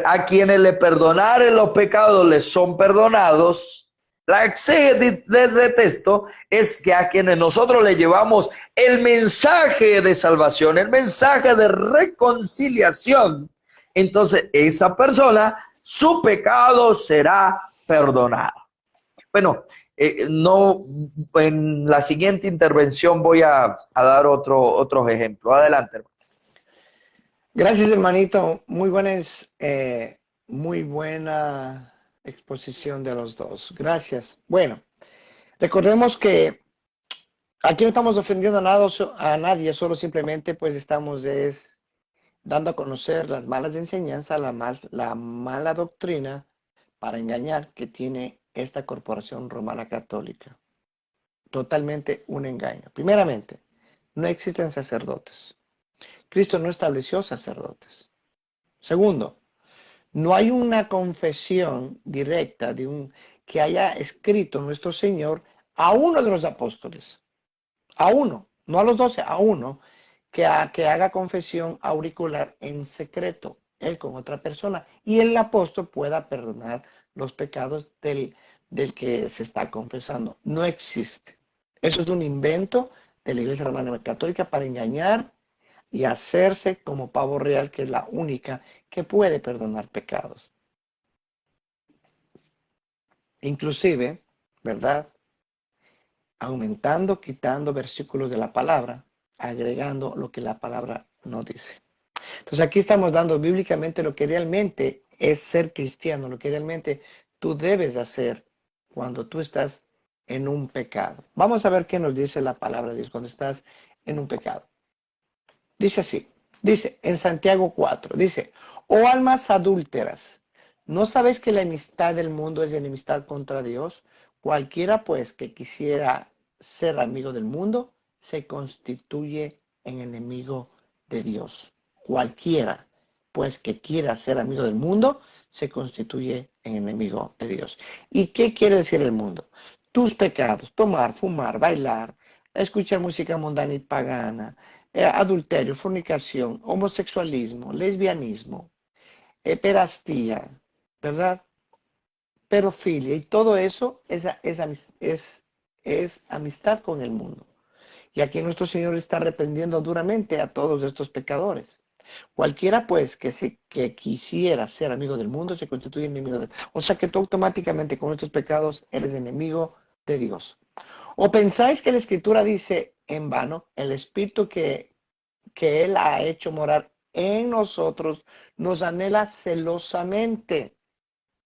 a quienes le perdonaren los pecados les son perdonados, la exégesis de ese texto es que a quienes nosotros le llevamos el mensaje de salvación, el mensaje de reconciliación, entonces esa persona, su pecado será perdonado. Bueno, no, en la siguiente intervención voy a dar otros ejemplos. Adelante, hermano. Gracias, hermanito. Muy buena exposición de los dos. Gracias. Bueno, recordemos que aquí no estamos ofendiendo a nadie, solo simplemente pues estamos dando a conocer las malas enseñanzas, la mala doctrina para engañar que tiene esta corporación romana católica. Totalmente un engaño. Primeramente, no existen sacerdotes. Cristo no estableció sacerdotes. Segundo, no hay una confesión directa que haya escrito nuestro Señor a uno de los apóstoles. A uno, no a los 12, a uno, que haga confesión auricular en secreto, él con otra persona, y el apóstol pueda perdonar los pecados del que se está confesando. No existe. Eso es un invento de la Iglesia Romana Católica para engañar y hacerse como pavo real, que es la única que puede perdonar pecados. Inclusive, ¿verdad? Aumentando, quitando versículos de la palabra, agregando lo que la palabra no dice. Entonces aquí estamos dando bíblicamente lo que realmente es ser cristiano, lo que realmente tú debes hacer cuando tú estás en un pecado. Vamos a ver qué nos dice la palabra de Dios cuando estás en un pecado. Dice así, dice en Santiago 4, dice, oh almas adúlteras, ¿no sabéis que la enemistad del mundo es enemistad contra Dios? Cualquiera pues que quisiera ser amigo del mundo, se constituye en enemigo de Dios. Cualquiera pues que quiera ser amigo del mundo, se constituye en enemigo de Dios. ¿Y qué quiere decir el mundo? Tus pecados, tomar, fumar, bailar, escuchar música mundana y pagana, adulterio, fornicación, homosexualismo, lesbianismo, pedastía, ¿verdad? Pedofilia, y todo eso es amistad con el mundo. Y aquí nuestro Señor está reprendiendo duramente a todos estos pecadores. Cualquiera pues que quisiera ser amigo del mundo se constituye enemigo de Dios. O sea que tú automáticamente con estos pecados eres enemigo de Dios. ¿O pensáis que la Escritura dice en vano, el Espíritu que Él ha hecho morar en nosotros nos anhela celosamente?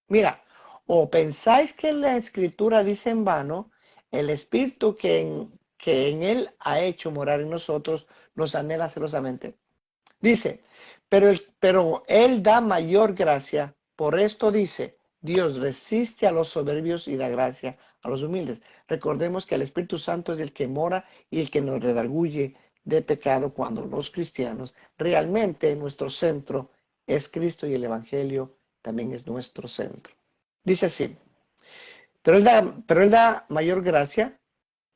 Mira, ¿o pensáis que la Escritura dice en vano, el Espíritu que en Él ha hecho morar en nosotros nos anhela celosamente? Dice, pero Él da mayor gracia, por esto dice, Dios resiste a los soberbios y da gracia a los humildes. Recordemos que el Espíritu Santo es el que mora y el que nos redarguye de pecado cuando los cristianos realmente nuestro centro es Cristo y el Evangelio también es nuestro centro. Dice así, pero él da mayor gracia,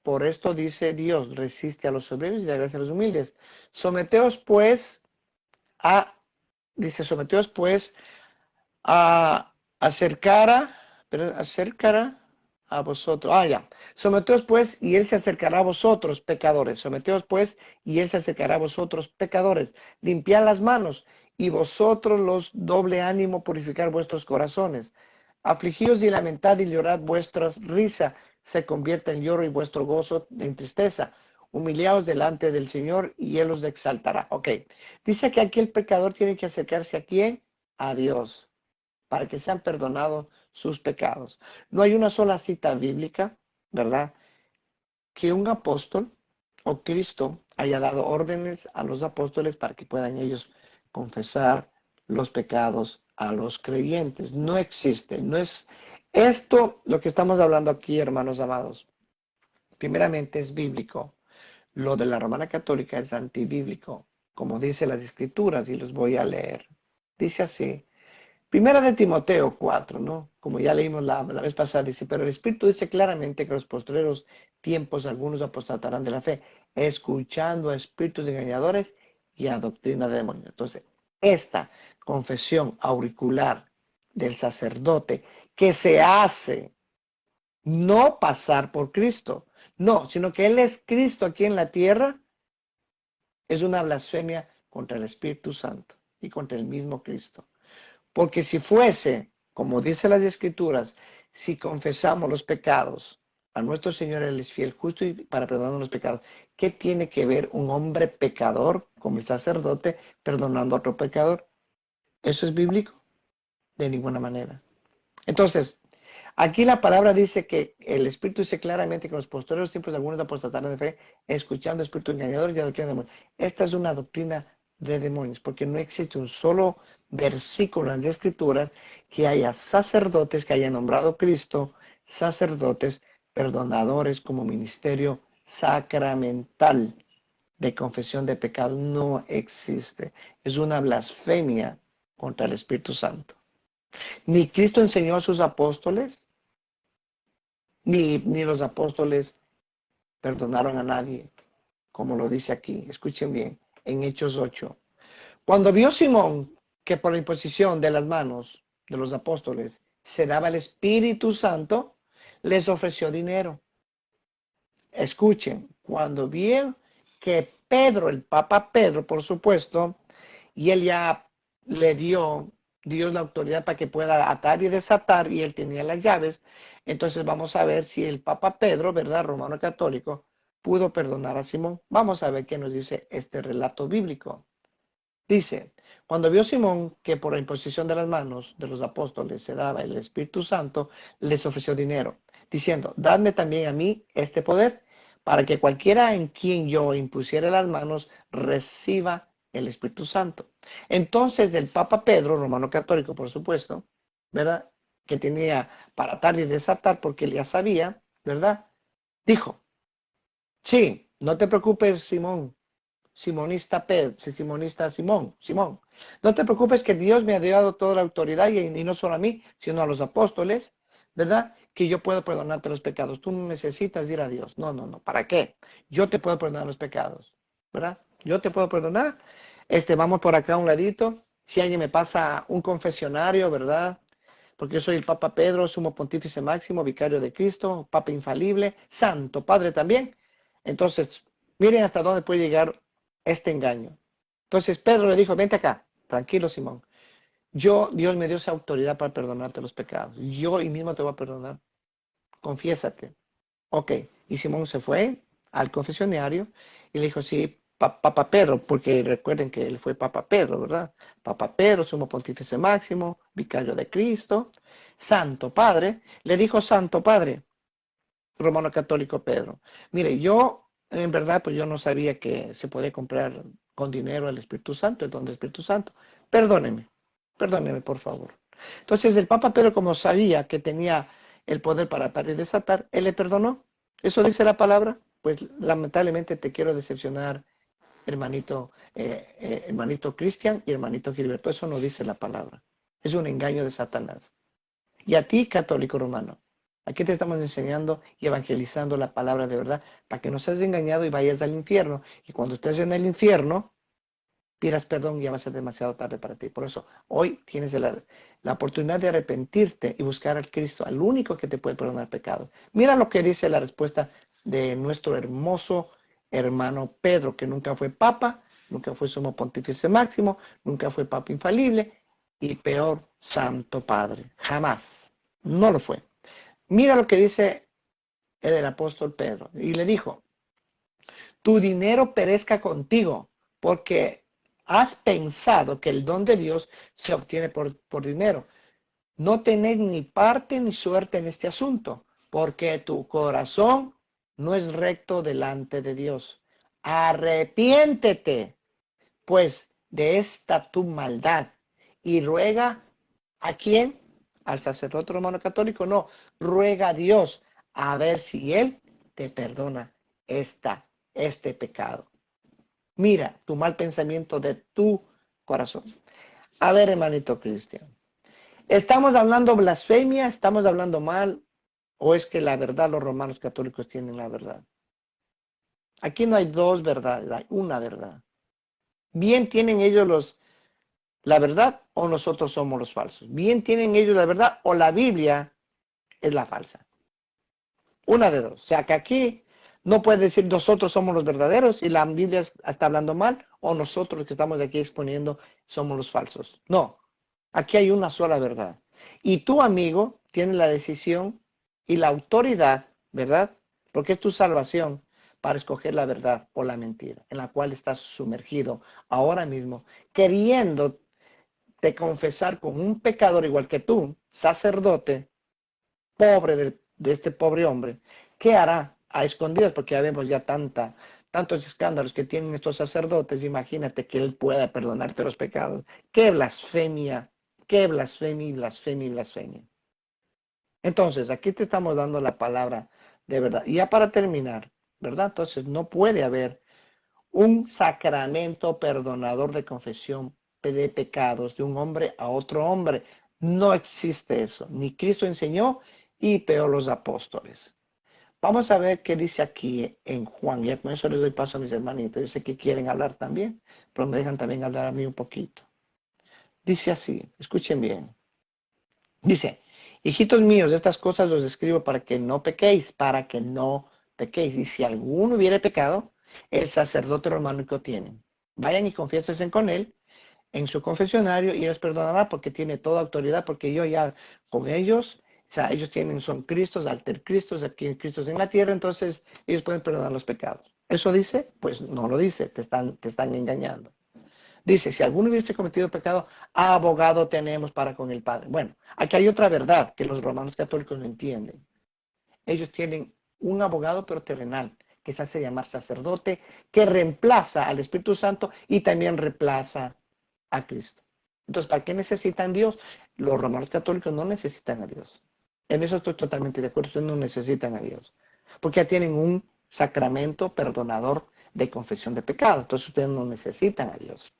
por esto dice Dios, resiste a los soberbios y da gracia a los humildes. Someteos pues a acercara, pero acercará a vosotros. Ah, ya. Someteos pues, y él se acercará a vosotros, pecadores. Someteos pues, y él se acercará a vosotros, pecadores. Limpiad las manos, y vosotros los doble ánimo, purificar vuestros corazones. Afligíos y lamentad y llorad, vuestra risa se convierta en lloro y vuestro gozo en tristeza. Humillaos delante del Señor y Él os exaltará. Ok. Dice que aquí el pecador tiene que acercarse a quién? A Dios, para que sean perdonados sus pecados. No hay una sola cita bíblica, ¿verdad? Que un apóstol o Cristo haya dado órdenes a los apóstoles para que puedan ellos confesar los pecados a los creyentes. No existe, no es esto lo que estamos hablando aquí, hermanos amados. Primeramente es bíblico. Lo de la Romana Católica es antibíblico, como dice las Escrituras, y los voy a leer. Dice así, Primera de Timoteo 4, ¿no? Como ya leímos la vez pasada, dice, pero el Espíritu dice claramente que en los postreros tiempos algunos apostatarán de la fe, escuchando a espíritus engañadores y a doctrina de demonios. Entonces, esta confesión auricular del sacerdote que se hace no pasar por Cristo, no, sino que Él es Cristo aquí en la tierra, es una blasfemia contra el Espíritu Santo y contra el mismo Cristo. Porque si fuese, como dice las Escrituras, si confesamos los pecados a nuestro Señor, Él es fiel, justo y para perdonarnos los pecados, ¿qué tiene que ver un hombre pecador como el sacerdote perdonando a otro pecador? ¿Eso es bíblico? De ninguna manera. Entonces, aquí la palabra dice que el Espíritu dice claramente que en los posteriores tiempos algunos apostatarán de fe, escuchando espíritus engañadores y a doctrina de demonios. Esta es una doctrina de demonios, porque no existe un solo versículo en las Escrituras que haya sacerdotes que haya nombrado Cristo, sacerdotes perdonadores como ministerio sacramental de confesión de pecado. No existe. Es una blasfemia contra el Espíritu Santo. Ni Cristo enseñó a sus apóstoles, ni los apóstoles perdonaron a nadie, como lo dice aquí. Escuchen bien, en Hechos 8. Cuando vio Simón que por la imposición de las manos de los apóstoles se daba el Espíritu Santo, les ofreció dinero. Escuchen, cuando vio que Pedro, el Papa Pedro, por supuesto, y él ya le dio Dios la autoridad para que pueda atar y desatar, y él tenía las llaves. Entonces vamos a ver si el Papa Pedro, ¿verdad? Romano católico, pudo perdonar a Simón. Vamos a ver qué nos dice este relato bíblico. Dice, cuando vio Simón que por la imposición de las manos de los apóstoles se daba el Espíritu Santo, les ofreció dinero, diciendo, dadme también a mí este poder, para que cualquiera en quien yo impusiere las manos reciba el Espíritu Santo. Entonces del Papa Pedro, romano católico por supuesto, ¿verdad? Que tenía para atar y desatar porque él ya sabía, ¿verdad? Dijo, sí, no te preocupes, Simón, Simón. No te preocupes que Dios me ha dado toda la autoridad y no solo a mí, sino a los apóstoles, ¿verdad? Que yo puedo perdonarte los pecados. Tú no necesitas ir a Dios. No, no, no. ¿Para qué? Yo te puedo perdonar los pecados, ¿verdad? Yo te puedo perdonar. Vamos por acá a un ladito. Si alguien me pasa un confesionario, ¿verdad? Porque yo soy el Papa Pedro, sumo pontífice máximo, vicario de Cristo, Papa infalible, Santo Padre también. Entonces, miren hasta dónde puede llegar este engaño. Entonces Pedro le dijo, vente acá, tranquilo Simón. Dios me dio esa autoridad para perdonarte los pecados. Yo y mismo te voy a perdonar. Confiésate. Ok. Y Simón se fue al confesionario y le dijo, sí, Papa Pedro, porque recuerden que él fue Papa Pedro, ¿verdad? Papa Pedro, sumo pontífice máximo, vicario de Cristo, Santo Padre. Le dijo Santo Padre, romano católico Pedro. Mire, yo en verdad pues yo no sabía que se podía comprar con dinero el Espíritu Santo, el don del Espíritu Santo. Perdóneme, perdóneme por favor. Entonces el Papa Pedro, como sabía que tenía el poder para atar y desatar, él le perdonó. Eso dice la palabra. Pues lamentablemente te quiero decepcionar, hermanito Cristian y hermanito Gilberto. Eso no dice la palabra. Es un engaño de Satanás. Y a ti, católico romano, aquí te estamos enseñando y evangelizando la palabra de verdad para que no seas engañado y vayas al infierno. Y cuando estés en el infierno, pidas perdón, ya va a ser demasiado tarde para ti. Por eso, hoy tienes la oportunidad de arrepentirte y buscar al Cristo, al único que te puede perdonar pecados. Mira lo que dice la respuesta de nuestro hermoso hermano Pedro, que nunca fue papa, nunca fue sumo pontífice máximo, nunca fue papa infalible y peor, santo padre. Jamás. No lo fue. Mira lo que dice el apóstol Pedro. Y le dijo, tu dinero perezca contigo, porque has pensado que el don de Dios se obtiene por dinero. No tenés ni parte ni suerte en este asunto, porque tu corazón no es recto delante de Dios. Arrepiéntete, pues, de esta tu maldad y ruega ¿a quién? ¿Al sacerdote romano católico? No, ruega a Dios a ver si Él te perdona este pecado. Mira tu mal pensamiento de tu corazón. A ver, hermanito Cristian, ¿estamos hablando blasfemia? ¿Estamos hablando mal? ¿O es que la verdad los romanos católicos tienen la verdad? Aquí no hay dos verdades, hay una verdad. Bien tienen ellos la verdad o nosotros somos los falsos. Bien tienen ellos la verdad o la Biblia es la falsa. Una de dos. O sea que aquí no puede decir nosotros somos los verdaderos y la Biblia está hablando mal o nosotros los que estamos aquí exponiendo somos los falsos. No. Aquí hay una sola verdad. Y tu amigo tiene la decisión y la autoridad, ¿verdad? Porque es tu salvación para escoger la verdad o la mentira, en la cual estás sumergido ahora mismo, queriendo de confesar con un pecador igual que tú, sacerdote, pobre de este pobre hombre, ¿qué hará a escondidas? Porque ya vemos ya tantos escándalos que tienen estos sacerdotes, imagínate que él pueda perdonarte los pecados. Qué blasfemia y blasfemia y blasfemia! Entonces, aquí te estamos dando la palabra de verdad. Y ya para terminar, ¿verdad? Entonces, no puede haber un sacramento perdonador de confesión de pecados de un hombre a otro hombre. No existe eso. Ni Cristo enseñó y peor los apóstoles. Vamos a ver qué dice aquí en Juan. Ya con eso les doy paso a mis hermanitos. Yo sé que quieren hablar también, pero me dejan también hablar a mí un poquito. Dice así, escuchen bien. Dice, hijitos míos, estas cosas os escribo para que no pequéis. Y si alguno hubiere pecado, el sacerdote romano tiene. Vayan y confiésense con él en su confesionario y les perdonará porque tiene toda autoridad, porque yo ya con ellos, o sea, ellos son Cristos, alter Cristos, aquí Cristos en la tierra, entonces ellos pueden perdonar los pecados. ¿Eso dice? Pues no lo dice, te están engañando. Dice, si alguno hubiese cometido pecado, abogado tenemos para con el Padre. Bueno, aquí hay otra verdad que los romanos católicos no entienden. Ellos tienen un abogado pero terrenal, que se hace llamar sacerdote, que reemplaza al Espíritu Santo y también reemplaza a Cristo. Entonces, ¿para qué necesitan Dios? Los romanos católicos no necesitan a Dios. En eso estoy totalmente de acuerdo, ustedes no necesitan a Dios. Porque ya tienen un sacramento perdonador de confesión de pecado. Entonces ustedes no necesitan a Dios.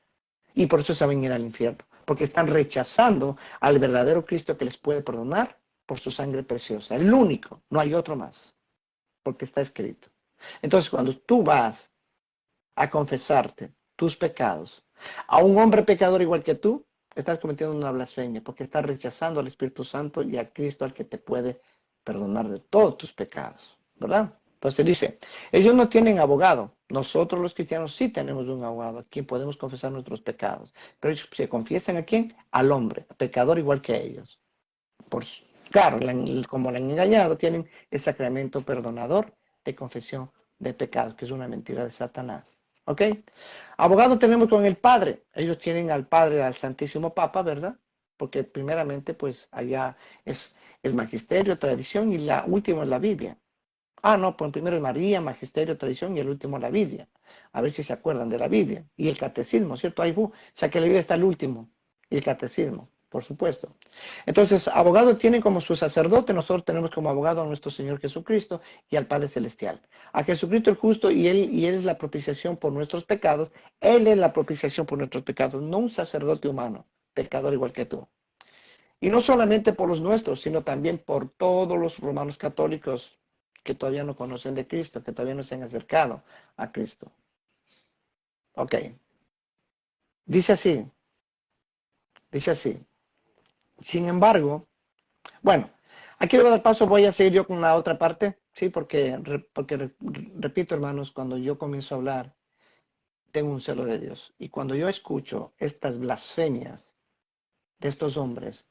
Y por eso se van a ir al infierno, porque están rechazando al verdadero Cristo que les puede perdonar por su sangre preciosa. El único, no hay otro más, porque está escrito. Entonces, cuando tú vas a confesarte tus pecados a un hombre pecador igual que tú, estás cometiendo una blasfemia, porque estás rechazando al Espíritu Santo y a Cristo al que te puede perdonar de todos tus pecados, ¿verdad? Entonces dice, ellos no tienen abogado. Nosotros los cristianos sí tenemos un abogado a quien podemos confesar nuestros pecados. Pero ellos se confiesan a quién? Al hombre, pecador igual que ellos. Por, claro, como le han engañado, tienen el sacramento perdonador de confesión de pecados, que es una mentira de Satanás. ¿Ok? Abogado tenemos con el Padre. Ellos tienen al Padre, al Santísimo Papa, ¿verdad? Porque primeramente, pues allá es el magisterio, tradición y la última es la Biblia. Ah, no, pues primero es María, magisterio, tradición y el último la Biblia. A ver si se acuerdan de la Biblia. Y el catecismo, ¿cierto? O sea que la Biblia está el último. Y el catecismo, por supuesto. Entonces, abogados tienen como su sacerdote, nosotros tenemos como abogado a nuestro Señor Jesucristo y al Padre Celestial. A Jesucristo el justo y él es la propiciación por nuestros pecados. Él es la propiciación por nuestros pecados, no un sacerdote humano, pecador igual que tú. Y no solamente por los nuestros, sino también por todos los romanos católicos que todavía no conocen de Cristo, que todavía no se han acercado a Cristo. Ok. Dice así, dice así. Sin embargo, bueno, aquí le voy a dar paso, voy a seguir yo con la otra parte, sí, repito, hermanos, cuando yo comienzo a hablar, tengo un celo de Dios. Y cuando yo escucho estas blasfemias de estos hombres,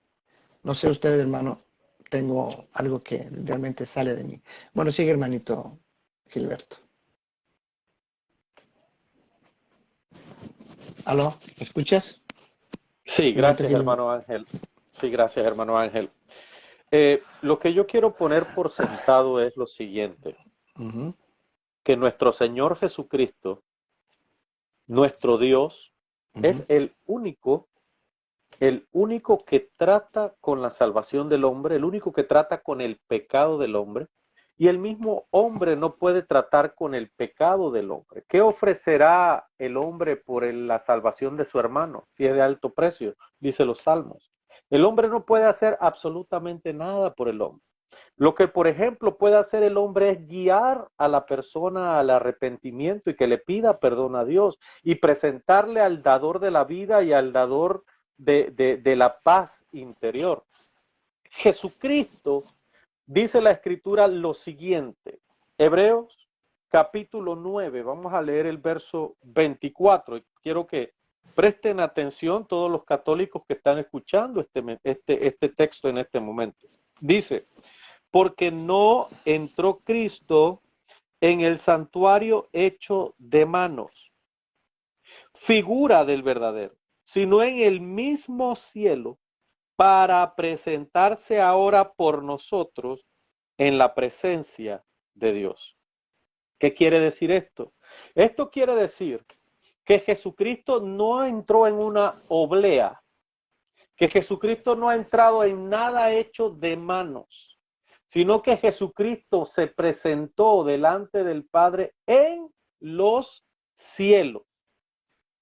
no sé ustedes, hermano, tengo algo que realmente sale de mí. Bueno, sigue, hermanito Gilberto. ¿Aló? ¿Me escuchas? Sí, Hermanito gracias, Gilberto. hermano Ángel. Sí, gracias, hermano Ángel. Lo que yo quiero poner por sentado es lo siguiente, Ujú, que nuestro Señor Jesucristo, nuestro Dios, es ujú. el único que trata con la salvación del hombre, el único que trata con el pecado del hombre, y el mismo hombre no puede tratar con el pecado del hombre. ¿Qué ofrecerá el hombre por la salvación de su hermano, si es de alto precio? Dice los Salmos. El hombre no puede hacer absolutamente nada por el hombre. Lo que, por ejemplo, puede hacer el hombre es guiar a la persona al arrepentimiento y que le pida perdón a Dios y presentarle al dador de la vida y al dador de la paz interior. Jesucristo, dice la Escritura lo siguiente, Hebreos capítulo 9, vamos a leer el verso 24, y quiero que presten atención todos los católicos que están escuchando este texto en este momento. Dice, porque no entró Cristo en el santuario hecho de manos, figura del verdadero, sino en el mismo cielo, para presentarse ahora por nosotros en la presencia de Dios. ¿Qué quiere decir esto? Esto quiere decir que Jesucristo no entró en una oblea, que Jesucristo no ha entrado en nada hecho de manos, sino que Jesucristo se presentó delante del Padre en los cielos.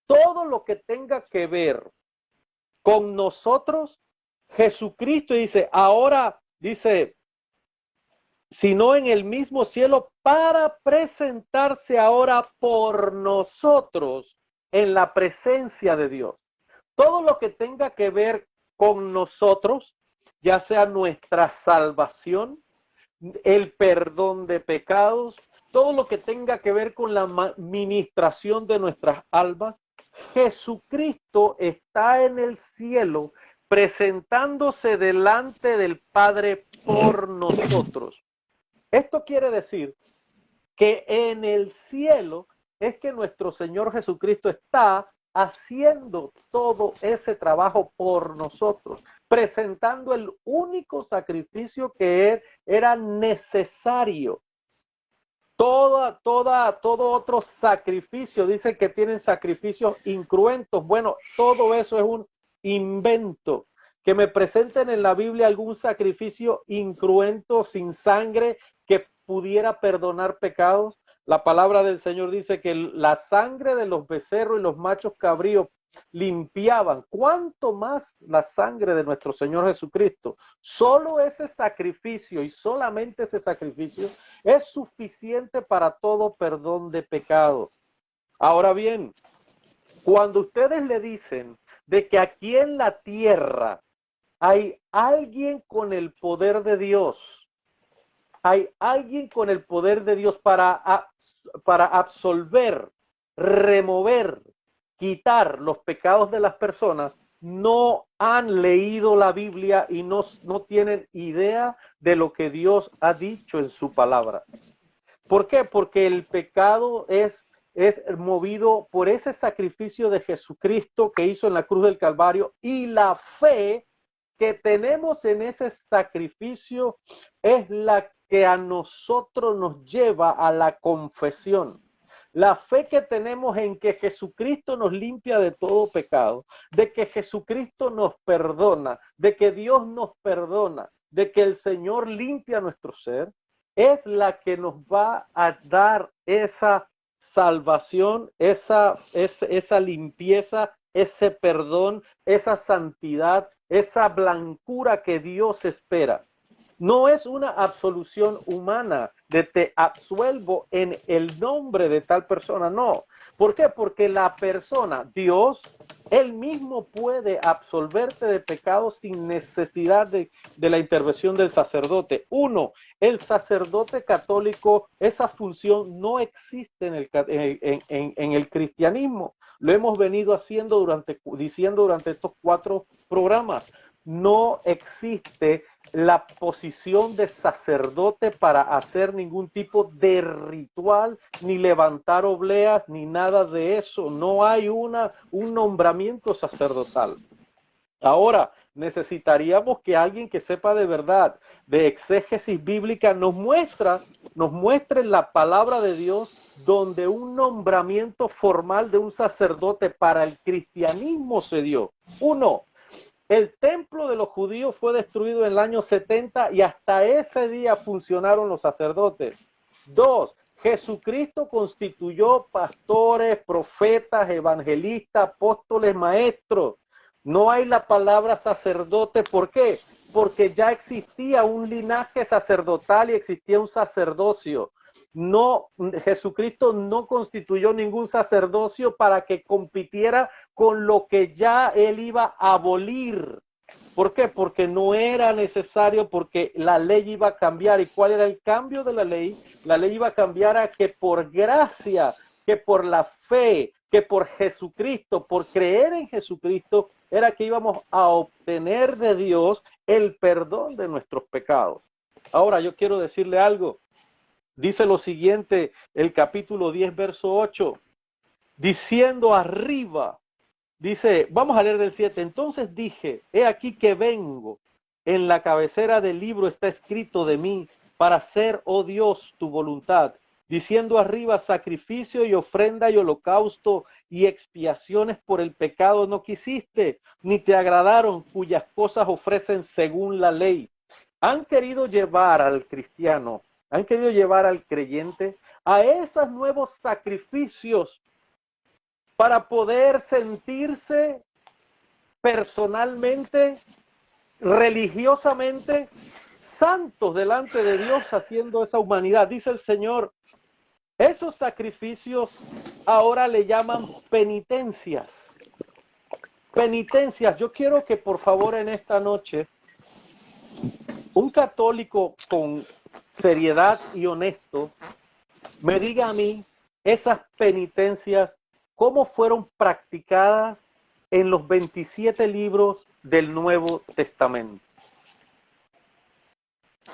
Todo lo que tenga que ver con nosotros, Jesucristo dice, ahora dice, sino en el mismo cielo para presentarse ahora por nosotros en la presencia de Dios. Todo lo que tenga que ver con nosotros, ya sea nuestra salvación, el perdón de pecados, todo lo que tenga que ver con la ministración de nuestras almas, Jesucristo está en el cielo presentándose delante del Padre por nosotros. Esto quiere decir que en el cielo es que nuestro Señor Jesucristo está haciendo todo ese trabajo por nosotros, presentando el único sacrificio que era necesario. Todo otro sacrificio, dice que tienen sacrificios incruentos. Bueno, todo eso es un invento. Que me presenten en la Biblia algún sacrificio incruento, sin sangre, que pudiera perdonar pecados. La palabra del Señor dice que la sangre de los becerros y los machos cabríos limpiaban. ¿Cuánto más la sangre de nuestro Señor Jesucristo? Solo ese sacrificio y solamente ese sacrificio es suficiente para todo perdón de pecado. Ahora bien, cuando ustedes le dicen de que aquí en la tierra hay alguien con el poder de Dios, hay alguien con el poder de Dios para absolver, remover, quitar los pecados de las personas, no han leído la Biblia y no tienen idea de lo que Dios ha dicho en su palabra. ¿Por qué? Porque el pecado es movido por ese sacrificio de Jesucristo que hizo en la cruz del Calvario, y la fe que tenemos en ese sacrificio es la que a nosotros nos lleva a la confesión. La fe que tenemos en que Jesucristo nos limpia de todo pecado, de que Jesucristo nos perdona, de que Dios nos perdona, de que el Señor limpia nuestro ser, es la que nos va a dar esa salvación, esa limpieza, ese perdón, esa santidad, esa blancura que Dios espera. No es una absolución humana de te absuelvo en el nombre de tal persona, no. ¿Por qué? Porque la persona, Dios, Él mismo puede absolverte de pecados sin necesidad de la intervención del sacerdote. Uno, el sacerdote católico, esa función no existe en el cristianismo. Lo hemos venido diciendo durante estos 4 programas. No existe la posición de sacerdote para hacer ningún tipo de ritual, ni levantar obleas, ni nada de eso. No hay un nombramiento sacerdotal. Ahora, necesitaríamos que alguien que sepa de verdad, de exégesis bíblica, nos muestre la palabra de Dios donde un nombramiento formal de un sacerdote para el cristianismo se dio. Uno, el templo de los judíos fue destruido en el año 70 y hasta ese día funcionaron los sacerdotes. 2. Jesucristo constituyó pastores, profetas, evangelistas, apóstoles, maestros. No hay la palabra sacerdote. ¿Por qué? Porque ya existía un linaje sacerdotal y existía un sacerdocio. No, Jesucristo no constituyó ningún sacerdocio para que compitiera con lo que ya él iba a abolir. ¿Por qué? Porque no era necesario, porque la ley iba a cambiar. ¿Y cuál era el cambio de la ley? La ley iba a cambiar a que por gracia, que por la fe, que por Jesucristo, por creer en Jesucristo, era que íbamos a obtener de Dios el perdón de nuestros pecados. Ahora yo quiero decirle algo. Dice lo siguiente, el capítulo 10, verso 8, diciendo arriba, dice, vamos a leer del 7, entonces dije, he aquí que vengo, en la cabecera del libro está escrito de mí, para hacer, oh Dios, tu voluntad, diciendo arriba, sacrificio y ofrenda y holocausto y expiaciones por el pecado no quisiste, ni te agradaron, cuyas cosas ofrecen según la ley. Han querido llevar al cristiano, han querido llevar al creyente a esos nuevos sacrificios para poder sentirse personalmente, religiosamente, santos delante de Dios haciendo esa humanidad. Dice el Señor, esos sacrificios ahora le llaman penitencias. Penitencias. Yo quiero que por favor en esta noche un católico con seriedad y honesto me diga a mí esas penitencias, cómo fueron practicadas en los 27 libros del Nuevo Testamento.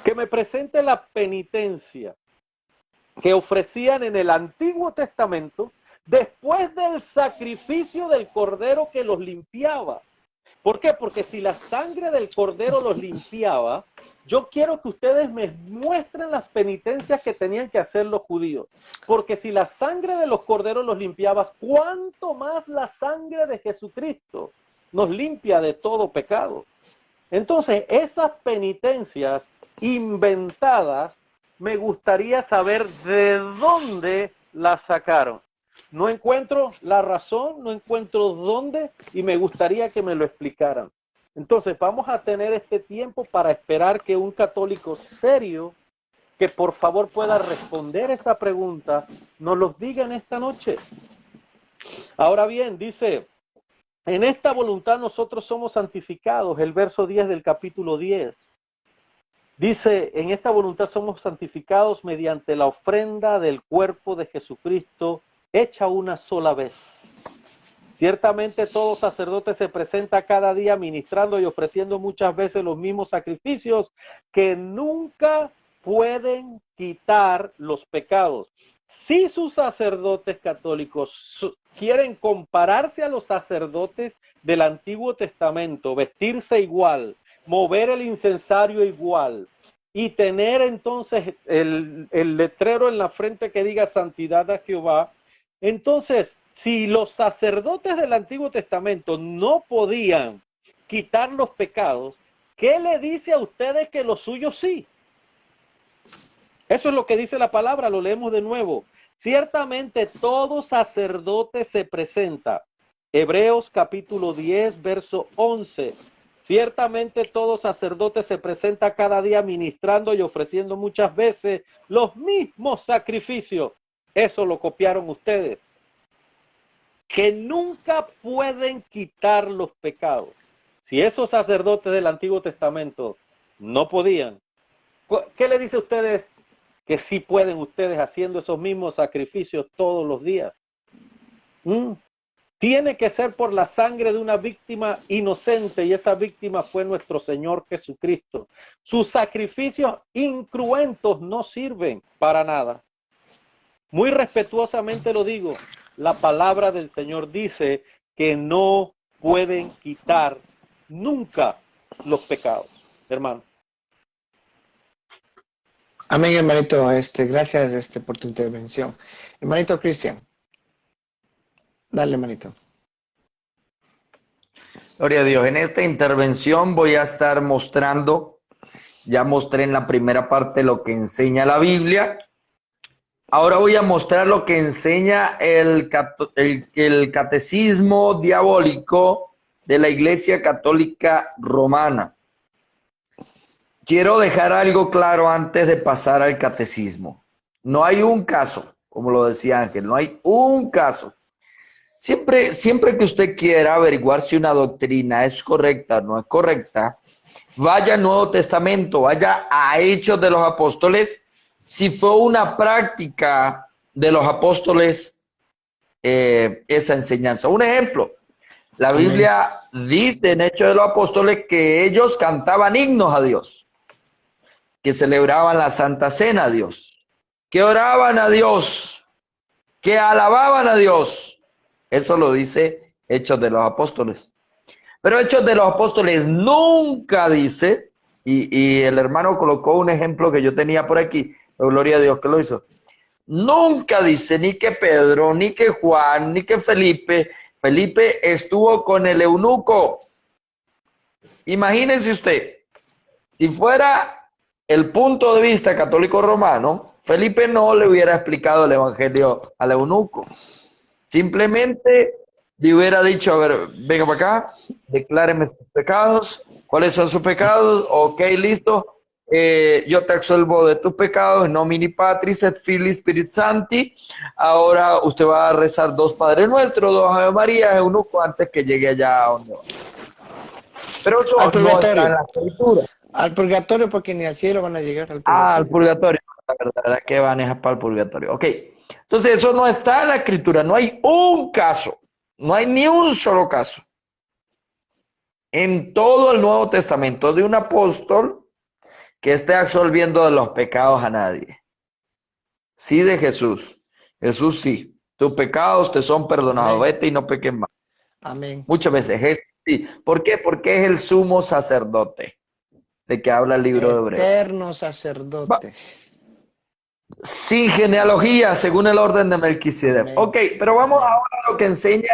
Que me presente la penitencia que ofrecían en el Antiguo Testamento después del sacrificio del Cordero que los limpiaba. ¿Por qué? Porque si la sangre del Cordero los limpiaba, yo quiero que ustedes me muestren las penitencias que tenían que hacer los judíos. Porque si la sangre de los corderos los limpiaba, ¿cuánto más la sangre de Jesucristo nos limpia de todo pecado? Entonces, esas penitencias inventadas, me gustaría saber de dónde las sacaron. No encuentro la razón, no encuentro dónde, y me gustaría que me lo explicaran. Entonces vamos a tener este tiempo para esperar que un católico serio, que por favor pueda responder esta pregunta, nos los diga en esta noche. Ahora bien, dice, en esta voluntad nosotros somos santificados, el verso 10 del capítulo 10. Dice, en esta voluntad somos santificados mediante la ofrenda del cuerpo de Jesucristo, hecha una sola vez. Ciertamente todo sacerdote se presenta cada día ministrando y ofreciendo muchas veces los mismos sacrificios que nunca pueden quitar los pecados. Si sus sacerdotes católicos quieren compararse a los sacerdotes del Antiguo Testamento, vestirse igual, mover el incensario igual y tener entonces el letrero en la frente que diga santidad a Jehová, entonces, si los sacerdotes del Antiguo Testamento no podían quitar los pecados, ¿qué le dice a ustedes que los suyos sí? Eso es lo que dice la palabra, lo leemos de nuevo. Ciertamente todo sacerdote se presenta. Hebreos capítulo 10, verso 11. Ciertamente todo sacerdote se presenta cada día ministrando y ofreciendo muchas veces los mismos sacrificios. Eso lo copiaron ustedes. que nunca pueden quitar los pecados. Si esos sacerdotes del Antiguo Testamento no podían, ¿qué le dice a ustedes que sí pueden ustedes haciendo esos mismos sacrificios todos los días? Tiene que ser por la sangre de una víctima inocente, y esa víctima fue nuestro Señor Jesucristo. Sus sacrificios incruentos no sirven para nada. Muy respetuosamente lo digo, la palabra del Señor dice que no pueden quitar nunca los pecados, hermano. Amén, hermanito. Gracias por tu intervención. Hermanito Cristian. Dale, hermanito. Gloria a Dios. En esta intervención voy a estar mostrando, ya mostré en la primera parte lo que enseña la Biblia. Ahora voy a mostrar lo que enseña el catecismo diabólico de la Iglesia Católica Romana. Quiero dejar algo claro antes de pasar al catecismo. No hay un caso, como lo decía Ángel, no hay un caso. Siempre que usted quiera averiguar si una doctrina es correcta o no es correcta, vaya al Nuevo Testamento, vaya a Hechos de los Apóstoles, si fue una práctica de los apóstoles esa enseñanza. Un ejemplo, la Biblia dice en Hechos de los Apóstoles que ellos cantaban himnos a Dios, que celebraban la Santa Cena a Dios, que oraban a Dios, que alababan a Dios. Eso lo dice Hechos de los Apóstoles. Pero Hechos de los Apóstoles nunca dice, y el hermano colocó un ejemplo que yo tenía por aquí, gloria a Dios que lo hizo. Nunca dice ni que Pedro, ni que Juan, ni que Felipe estuvo con el eunuco. Imagínense usted, si fuera el punto de vista católico romano, Felipe no le hubiera explicado el evangelio al eunuco. Simplemente le hubiera dicho, a ver, venga para acá, decláreme sus pecados. ¿Cuáles son sus pecados? Ok, listo. Yo te absolvo de tus pecados, en nomine Patris et Filii Spiritus Sancti. Ahora usted va a rezar 2 Padres Nuestros, 2 Ave María, eunuco, antes que llegue allá a donde va. Pero eso no está en la escritura. Al purgatorio, porque ni al cielo van a llegar al purgatorio. al purgatorio. La verdad es que van a para el purgatorio. Ok. Entonces eso no está en la escritura. No hay un caso. No hay ni un solo caso en todo el Nuevo Testamento de un apóstol que esté absolviendo de los pecados a nadie. Sí, de Jesús. Jesús sí. Tus pecados te son perdonados. Amén. Vete y no peques más. Amén. Muchas veces Jesús sí. ¿Por qué? Porque es el sumo sacerdote de que habla el libro de Hebreos. Eterno sacerdote. Sin genealogía, según el orden de Melquisedec. Amén. Ok, pero vamos ahora a lo que enseña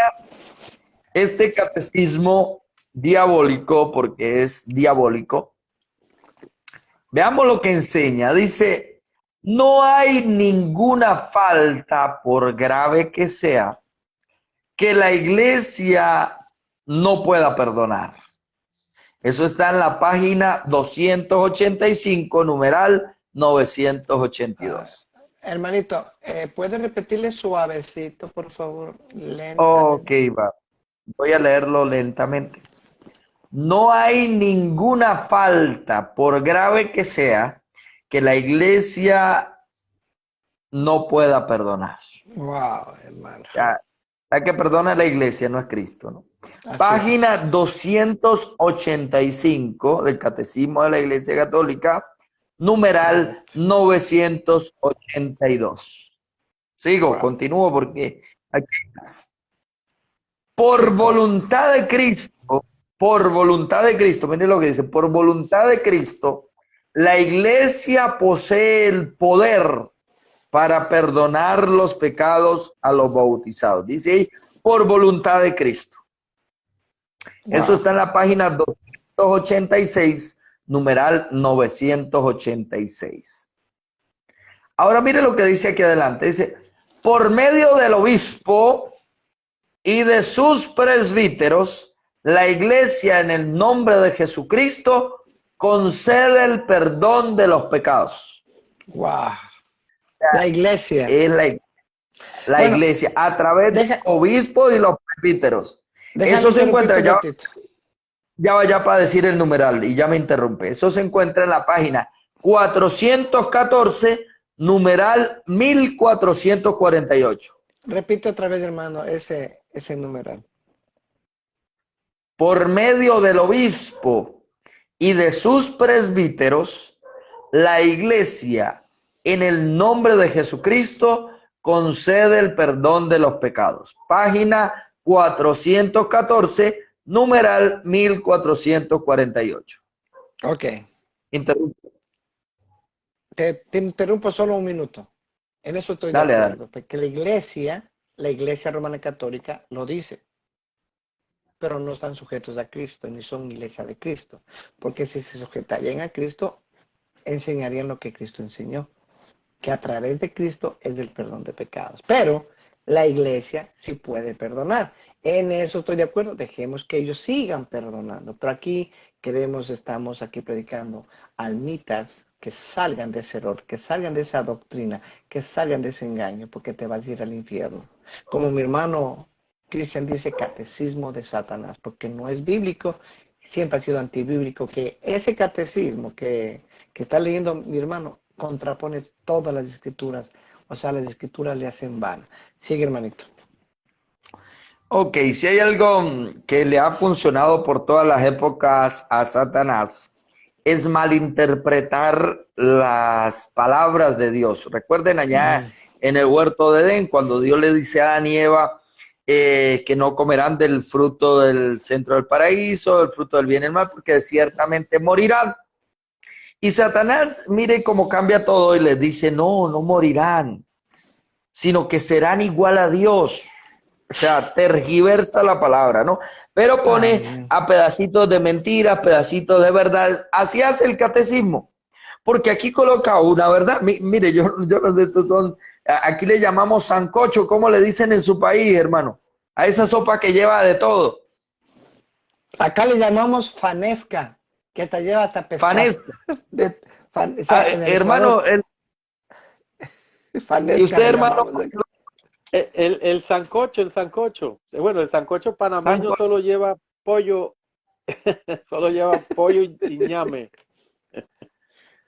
este catecismo diabólico, porque es diabólico. Veamos lo que enseña. Dice, no hay ninguna falta, por grave que sea, que la iglesia no pueda perdonar. Eso está en la página 285, numeral 982. Hermanito, ¿puede repetirle suavecito, por favor? Ok, va. Voy a leerlo lentamente. No hay ninguna falta, por grave que sea, que la iglesia no pueda perdonar. Wow, hermano. La que perdona la iglesia no es Cristo, ¿no? Página 285 del Catecismo de la Iglesia Católica, numeral 982. Sigo, continúo porque aquí estás. Por voluntad de Cristo, miren lo que dice, por voluntad de Cristo, la iglesia posee el poder para perdonar los pecados a los bautizados. Dice ahí, por voluntad de Cristo. Wow. Eso está en la página 286, numeral 986. Ahora mire lo que dice aquí adelante. Dice, por medio del obispo y de sus presbíteros, la iglesia en el nombre de Jesucristo concede el perdón de los pecados. Wow. La iglesia. Es la iglesia. la Bueno, iglesia, a través de los deja, obispos y los presbíteros. déjame Eso se encuentra, interrumpirte un ratito. ya vaya para decir el numeral y ya me interrumpe. Eso se encuentra en la página 414, numeral 1448. Repite otra vez, hermano, ese numeral. Por medio del obispo y de sus presbíteros, la iglesia, en el nombre de Jesucristo, concede el perdón de los pecados. Página 414, numeral 1448. Ok. Interrumpe. Te interrumpo solo un minuto. En eso estoy de Dale, dale. acuerdo, porque la iglesia romana católica lo dice, pero no están sujetos a Cristo, ni son iglesia de Cristo, porque si se sujetarían a Cristo, enseñarían lo que Cristo enseñó, que a través de Cristo es el perdón de pecados. Pero la iglesia sí puede perdonar. En eso estoy de acuerdo, dejemos que ellos sigan perdonando. Pero aquí estamos aquí predicando almitas que salgan de ese error, que salgan de esa doctrina, que salgan de ese engaño, porque te vas a ir al infierno. Como mi hermano Cristian dice, catecismo de Satanás, porque no es bíblico, siempre ha sido antibíblico, que ese catecismo que está leyendo mi hermano contrapone todas las escrituras, o sea, las escrituras le hacen vana. Sigue, hermanito. Ok, si hay algo que le ha funcionado por todas las épocas a Satanás, es malinterpretar las palabras de Dios. Recuerden allá en el huerto de Edén, cuando Dios le dice a Adán y Eva que no comerán del fruto del centro del paraíso, del fruto del bien y el mal, porque ciertamente morirán. Y Satanás, mire cómo cambia todo y les dice, no, no morirán, sino que serán igual a Dios. O sea, tergiversa la palabra, ¿no? Pero pone a pedacitos de mentiras, pedacitos de verdad. Así hace el catecismo. Porque aquí coloca una verdad. Mire, yo no sé, estos son, aquí le llamamos sancocho, ¿cómo le dicen en su país, hermano? A esa sopa que lleva de todo. Acá le llamamos fanesca, que te lleva hasta pescado. Fanesca. O sea, hermano, y usted, hermano, el sancocho. Bueno, el sancocho panameño solo lleva pollo, solo lleva pollo y ñame.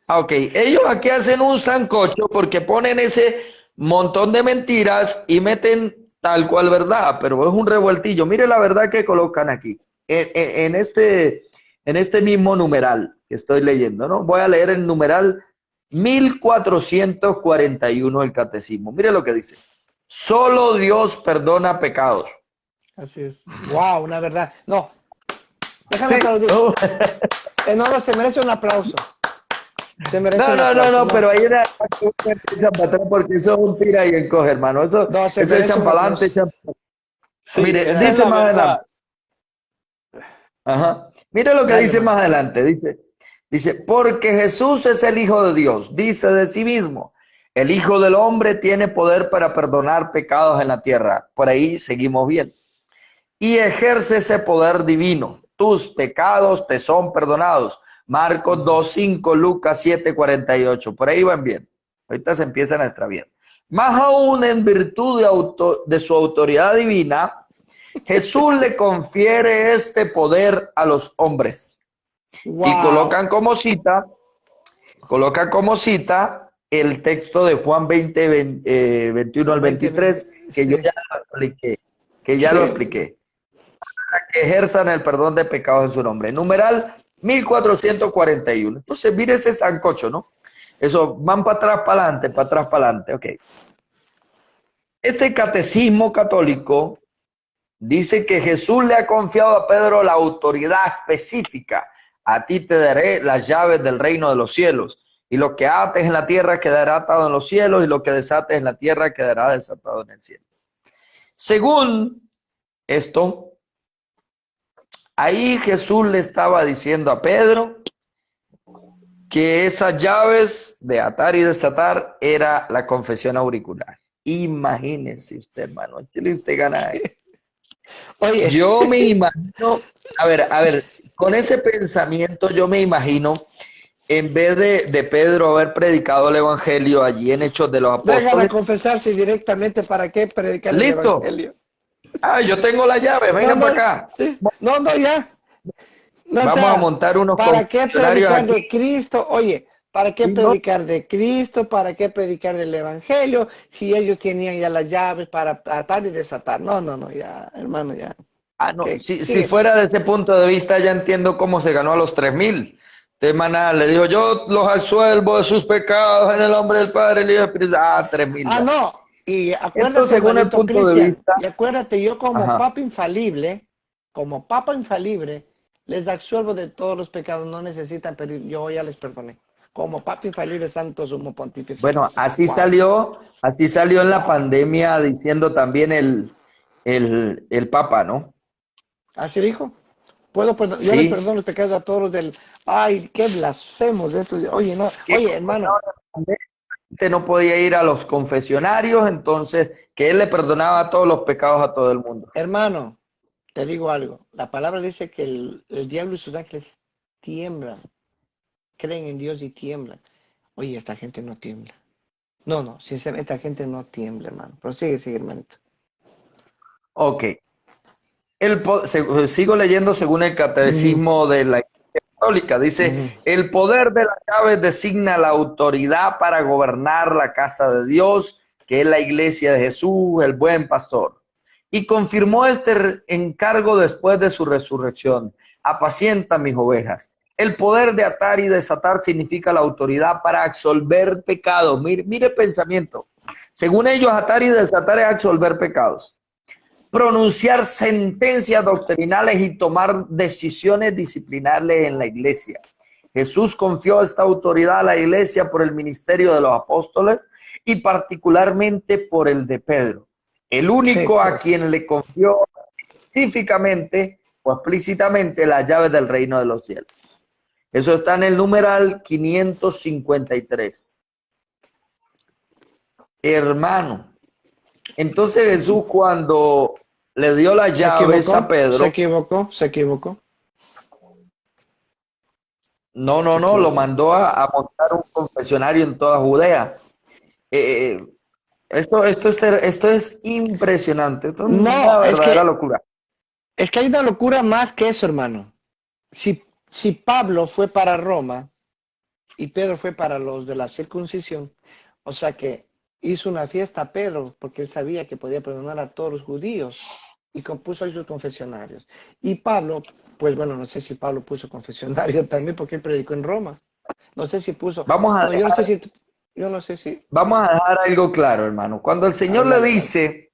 Ok, ellos aquí hacen un sancocho porque ponen ese montón de mentiras y meten tal cual verdad, pero es un revueltillo. Mire la verdad que colocan aquí, en este mismo numeral que estoy leyendo, ¿no? Voy a leer el numeral 1441 del Catecismo. Mire lo que dice. Solo Dios perdona pecados. Así es. Wow, una verdad. No, déjame aplaudir. No, se merece un aplauso. Se merece un aplauso. No, pero ahí era porque eso es un tira y encoge, hermano. Eso es echan para adelante. Sí, mire, dice más adelante. Ajá. Mire lo que dice más adelante. Dice, porque Jesús es el Hijo de Dios, dice de sí mismo. El Hijo del Hombre tiene poder para perdonar pecados en la tierra. Por ahí seguimos bien. Y ejerce ese poder divino. Tus pecados te son perdonados. Marcos 2:5, Lucas 7:48. Por ahí van bien. Ahorita se empiezan a extraviar. Más aún en virtud de su autoridad divina, Jesús le confiere este poder a los hombres. Wow. Y colocan como cita el texto de Juan 20, 21 al 23, que yo ya lo expliqué. Para que ejerzan el perdón de pecados en su nombre. Numeral 1441. Entonces, mire ese sancocho, ¿no? Eso, van para atrás, para adelante, ok. Este catecismo católico dice que Jesús le ha confiado a Pedro la autoridad específica. A ti te daré las llaves del reino de los cielos. Y lo que ates en la tierra quedará atado en los cielos, y lo que desates en la tierra quedará desatado en el cielo. Según esto, ahí Jesús le estaba diciendo a Pedro que esas llaves de atar y desatar era la confesión auricular. Imagínese usted, hermano, ¿qué le usted gana? Oye. Yo me imagino, a ver, con ese pensamiento yo me imagino en vez de Pedro haber predicado el Evangelio allí en Hechos de los Vengan a Apóstoles. confesarse directamente, ¿para qué predicar el ¿Listo? Evangelio? Ah, yo tengo la llave, No, vengan no, para acá. sí. No, ya. No, o Vamos a sea, montar unos ¿para qué confesionarios predicar aquí. de Cristo? Oye, ¿para qué Y no, predicar de Cristo? ¿Para qué predicar del Evangelio? Si ellos tenían ya las llaves para atar y desatar. No, ya, hermano, ya. no, ¿Qué? si Sigue. fuera de ese punto de vista, ya entiendo cómo se ganó a los 3,000. De maná le dijo, yo los absuelvo de sus pecados en el nombre del Padre, el Hijo y el Espíritu. 3,000 Ah, ya. no. Y Esto acuérdate, según el hermanito punto de Cristian, vista. y acuérdate, yo Ajá. como Papa infalible, les absuelvo de todos los pecados, no necesitan pedir, yo ya les perdoné. Como Papa infalible, santo sumo pontífice. Bueno, Wow. así salió en la pandemia diciendo también el Papa, ¿no? Así dijo. Yo les Sí. perdono los pecados a todos los del, ay, qué blasfemos de esto. Oye, no, Que oye, como hermano, no podía ir a los confesionarios, entonces que él le perdonaba todos los pecados a todo el mundo. hermano, te digo algo. La palabra dice que el diablo y sus ángeles tiemblan, creen en Dios y tiemblan. Oye, esta gente no tiembla. No, sinceramente, esta gente no tiembla, hermano. Pero sigue, hermanito. Ok. Sigo leyendo según el Ujú, catecismo de la Iglesia Católica. Dice, ujú. el poder de las llaves designa la autoridad para gobernar la casa de Dios, que es la iglesia de Jesús, el buen pastor. Y confirmó este encargo después de su resurrección. Apacienta mis ovejas. El poder de atar y desatar significa la autoridad para absolver pecados. Mire el pensamiento. Según ellos, atar y desatar es absolver pecados, pronunciar sentencias doctrinales y tomar decisiones disciplinales en la iglesia. Jesús confió esta autoridad a la iglesia por el ministerio de los apóstoles y particularmente por el de Pedro, el Qué único a cosa. quien le confió específicamente o explícitamente las llaves del reino de los cielos. Eso está en el numeral 553. Hermano, entonces Jesús cuando le dio las ¿Se llaves a equivocó? ¿Se Pedro, equivocó? ¿Se equivocó? ¿Se no, lo equivocó? mandó a montar un confesionario en toda Judea. Eh, esto es impresionante, esto es una No, verdadera locura. es que hay una locura más que eso, hermano. Si Pablo fue para Roma y Pedro fue para los de la circuncisión, o sea que hizo una fiesta a Pedro porque él sabía que podía perdonar a todos los judíos y compuso ahí sus confesionarios. Y Pablo, pues bueno, no sé si Pablo puso confesionario también porque él predicó en Roma. No sé si puso, Vamos a no, dejar, yo no sé si, vamos a dejar algo claro, hermano. adelante.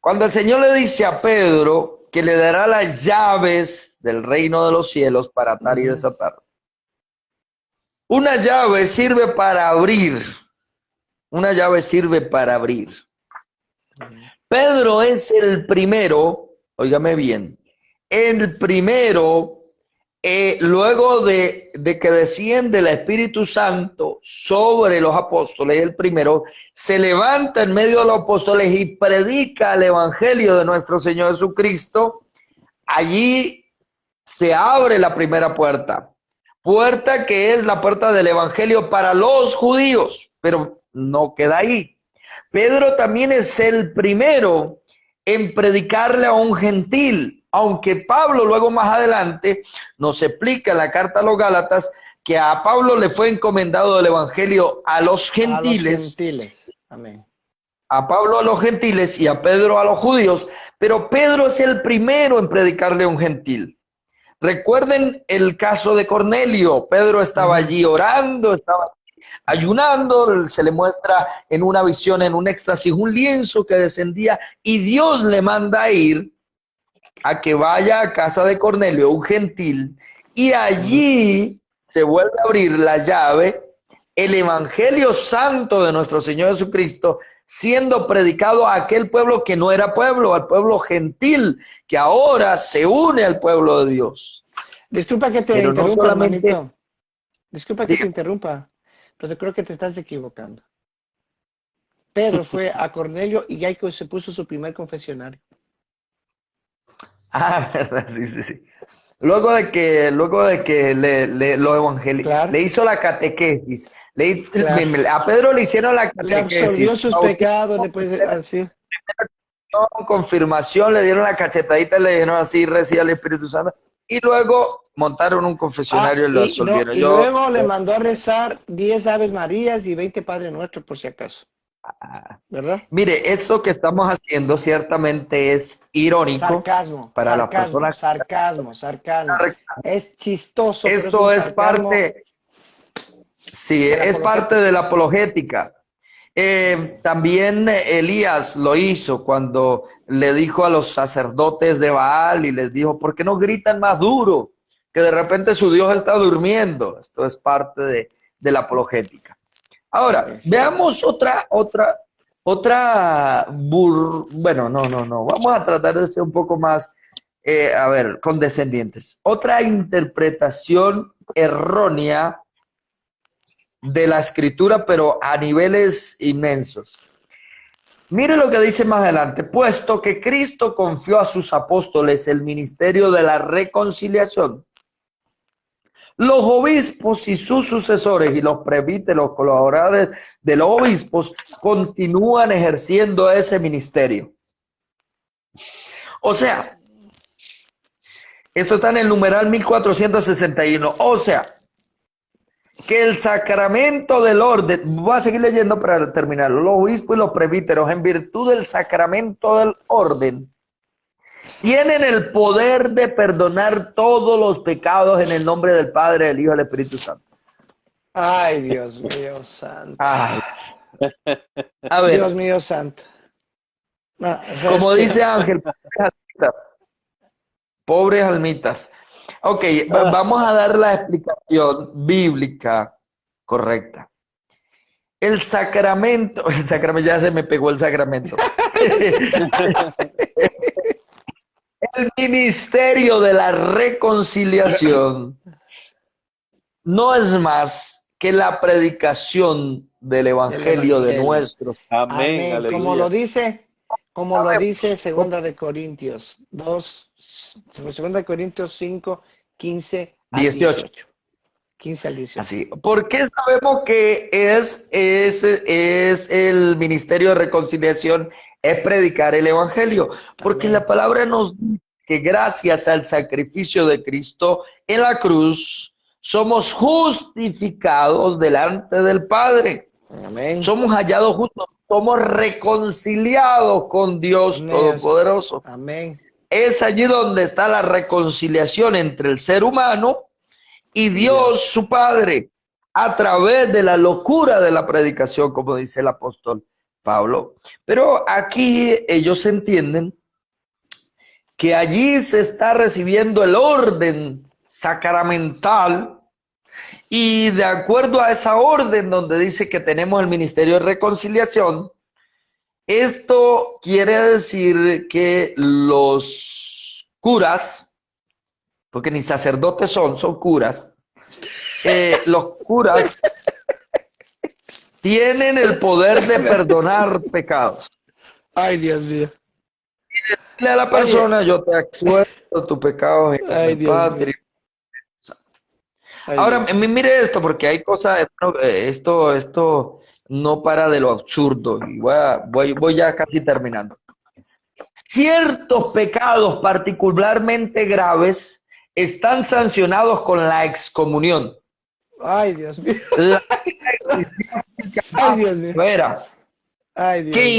Cuando el Señor le dice a Pedro que le dará las llaves del reino de los cielos para atar y Ujú, desatar, una llave sirve para abrir, una llave sirve para abrir. ujú. Pedro es el primero, óigame bien, el primero, luego de que desciende el Espíritu Santo sobre los apóstoles, el primero, se levanta en medio de los apóstoles y predica el Evangelio de nuestro Señor Jesucristo. Allí se abre la primera puerta, puerta que es la puerta del Evangelio para los judíos, pero no queda ahí. Pedro también es el primero en predicarle a un gentil, aunque Pablo luego más adelante nos explica en la carta a los Gálatas que a Pablo le fue encomendado el Evangelio a los A los gentiles, gentiles. Amén. a Pablo a los gentiles y a Pedro a los judíos, pero Pedro es el primero en predicarle a un gentil. Recuerden el caso de Cornelio. Pedro estaba Ujú. allí orando, estaba ayunando, se le muestra en una visión, en un éxtasis, un lienzo que descendía y Dios le manda a ir a que vaya a casa de Cornelio, un gentil, y Ujú. allí se vuelve a abrir la llave, el Evangelio Santo de nuestro Señor Jesucristo, siendo predicado a aquel pueblo que no era pueblo, al pueblo gentil, que ahora se une al pueblo de Dios. Disculpa que te Pero no interrumpa, solamente, hermanito. Disculpa que te diga, interrumpa, pero creo que te estás equivocando. Pedro fue a Cornelio y ahí se puso su primer confesionario. verdad, sí. luego de que Claro, le hizo la catequesis, claro. a Pedro le hicieron la Le absolvió catequesis, sus pecados, le puede así. confirmación, le dieron la cachetadita, le dijeron así, reciba el Espíritu Santo, y luego montaron un Ah, confesionario y lo y no, absolvieron. y luego le mandó a rezar 10 Aves Marías y 20 Padre Nuestro por si acaso, ¿verdad? Mire, esto que estamos haciendo ciertamente es irónico Sarcasmo, para las sarcasmo, personas. sarcasmo, sarcasmo. Es chistoso, pero es un Esto es sarcasmo parte, sí, de la es parte apologética. de la apologética. También Elías lo hizo cuando le dijo a los sacerdotes de Baal y les dijo, ¿por qué no gritan más duro? Que de repente su Dios está durmiendo. Esto es parte de la apologética. Ahora, Así es. veamos bueno, no. Vamos a tratar de ser un poco más, a ver, condescendientes. Otra interpretación errónea de la escritura, pero a niveles inmensos. Mire lo que dice más adelante, puesto que Cristo confió a sus apóstoles el ministerio de la reconciliación, los obispos y sus sucesores y los presbíteros, los colaboradores de los obispos, continúan ejerciendo ese ministerio. O sea, esto está en el numeral 1461. O sea, que el sacramento del orden, voy a seguir leyendo para terminarlo, los obispos y los presbíteros, en virtud del sacramento del orden, tienen el poder de perdonar todos los pecados en el nombre del Padre, del Hijo y del Espíritu Santo. Ay, Dios mío santo. Ay, a Dios ver, mío santo. No, como dice respira. Ángel, pobres almitas. Ok, Ah, vamos a dar la explicación bíblica correcta. El sacramento, ya se me pegó el sacramento. El ministerio de la reconciliación no es más que la predicación del del evangelio de Evangelio. nuestro. Amén, Amén. aleluya. Como lo dice Segunda de Corintios 2, Segunda de Corintios 5, 15 al 18. 18. 15 al 18. Así. ¿Por qué sabemos que es el ministerio de reconciliación? Es predicar el evangelio. Porque la Amén. palabra nos dice que gracias al sacrificio de Cristo en la cruz, somos justificados delante del Padre. Amén. Somos hallados justos, somos reconciliados con Dios Todopoderoso. Amén. Es allí donde está la reconciliación entre el ser humano y Dios su Padre, a través de la locura de la predicación, como dice el apóstol Pablo. Pero aquí ellos entienden que allí se está recibiendo el orden sacramental y de acuerdo a esa orden donde dice que tenemos el ministerio de reconciliación, esto quiere decir que los curas, porque ni sacerdotes son curas, los curas tienen el poder de perdonar pecados. Ay, Dios mío. Dile a la persona, yo te absuelto tu pecado en Ay, el Dios Padre. mío. Ay, Ahora, Dios. mire esto, porque hay cosas, esto no para de lo absurdo. Y voy ya casi terminando. Ciertos pecados particularmente graves están sancionados con la excomunión. Ay, Dios mío. La Ay, Dios mío. severa, Ay, Dios que mío.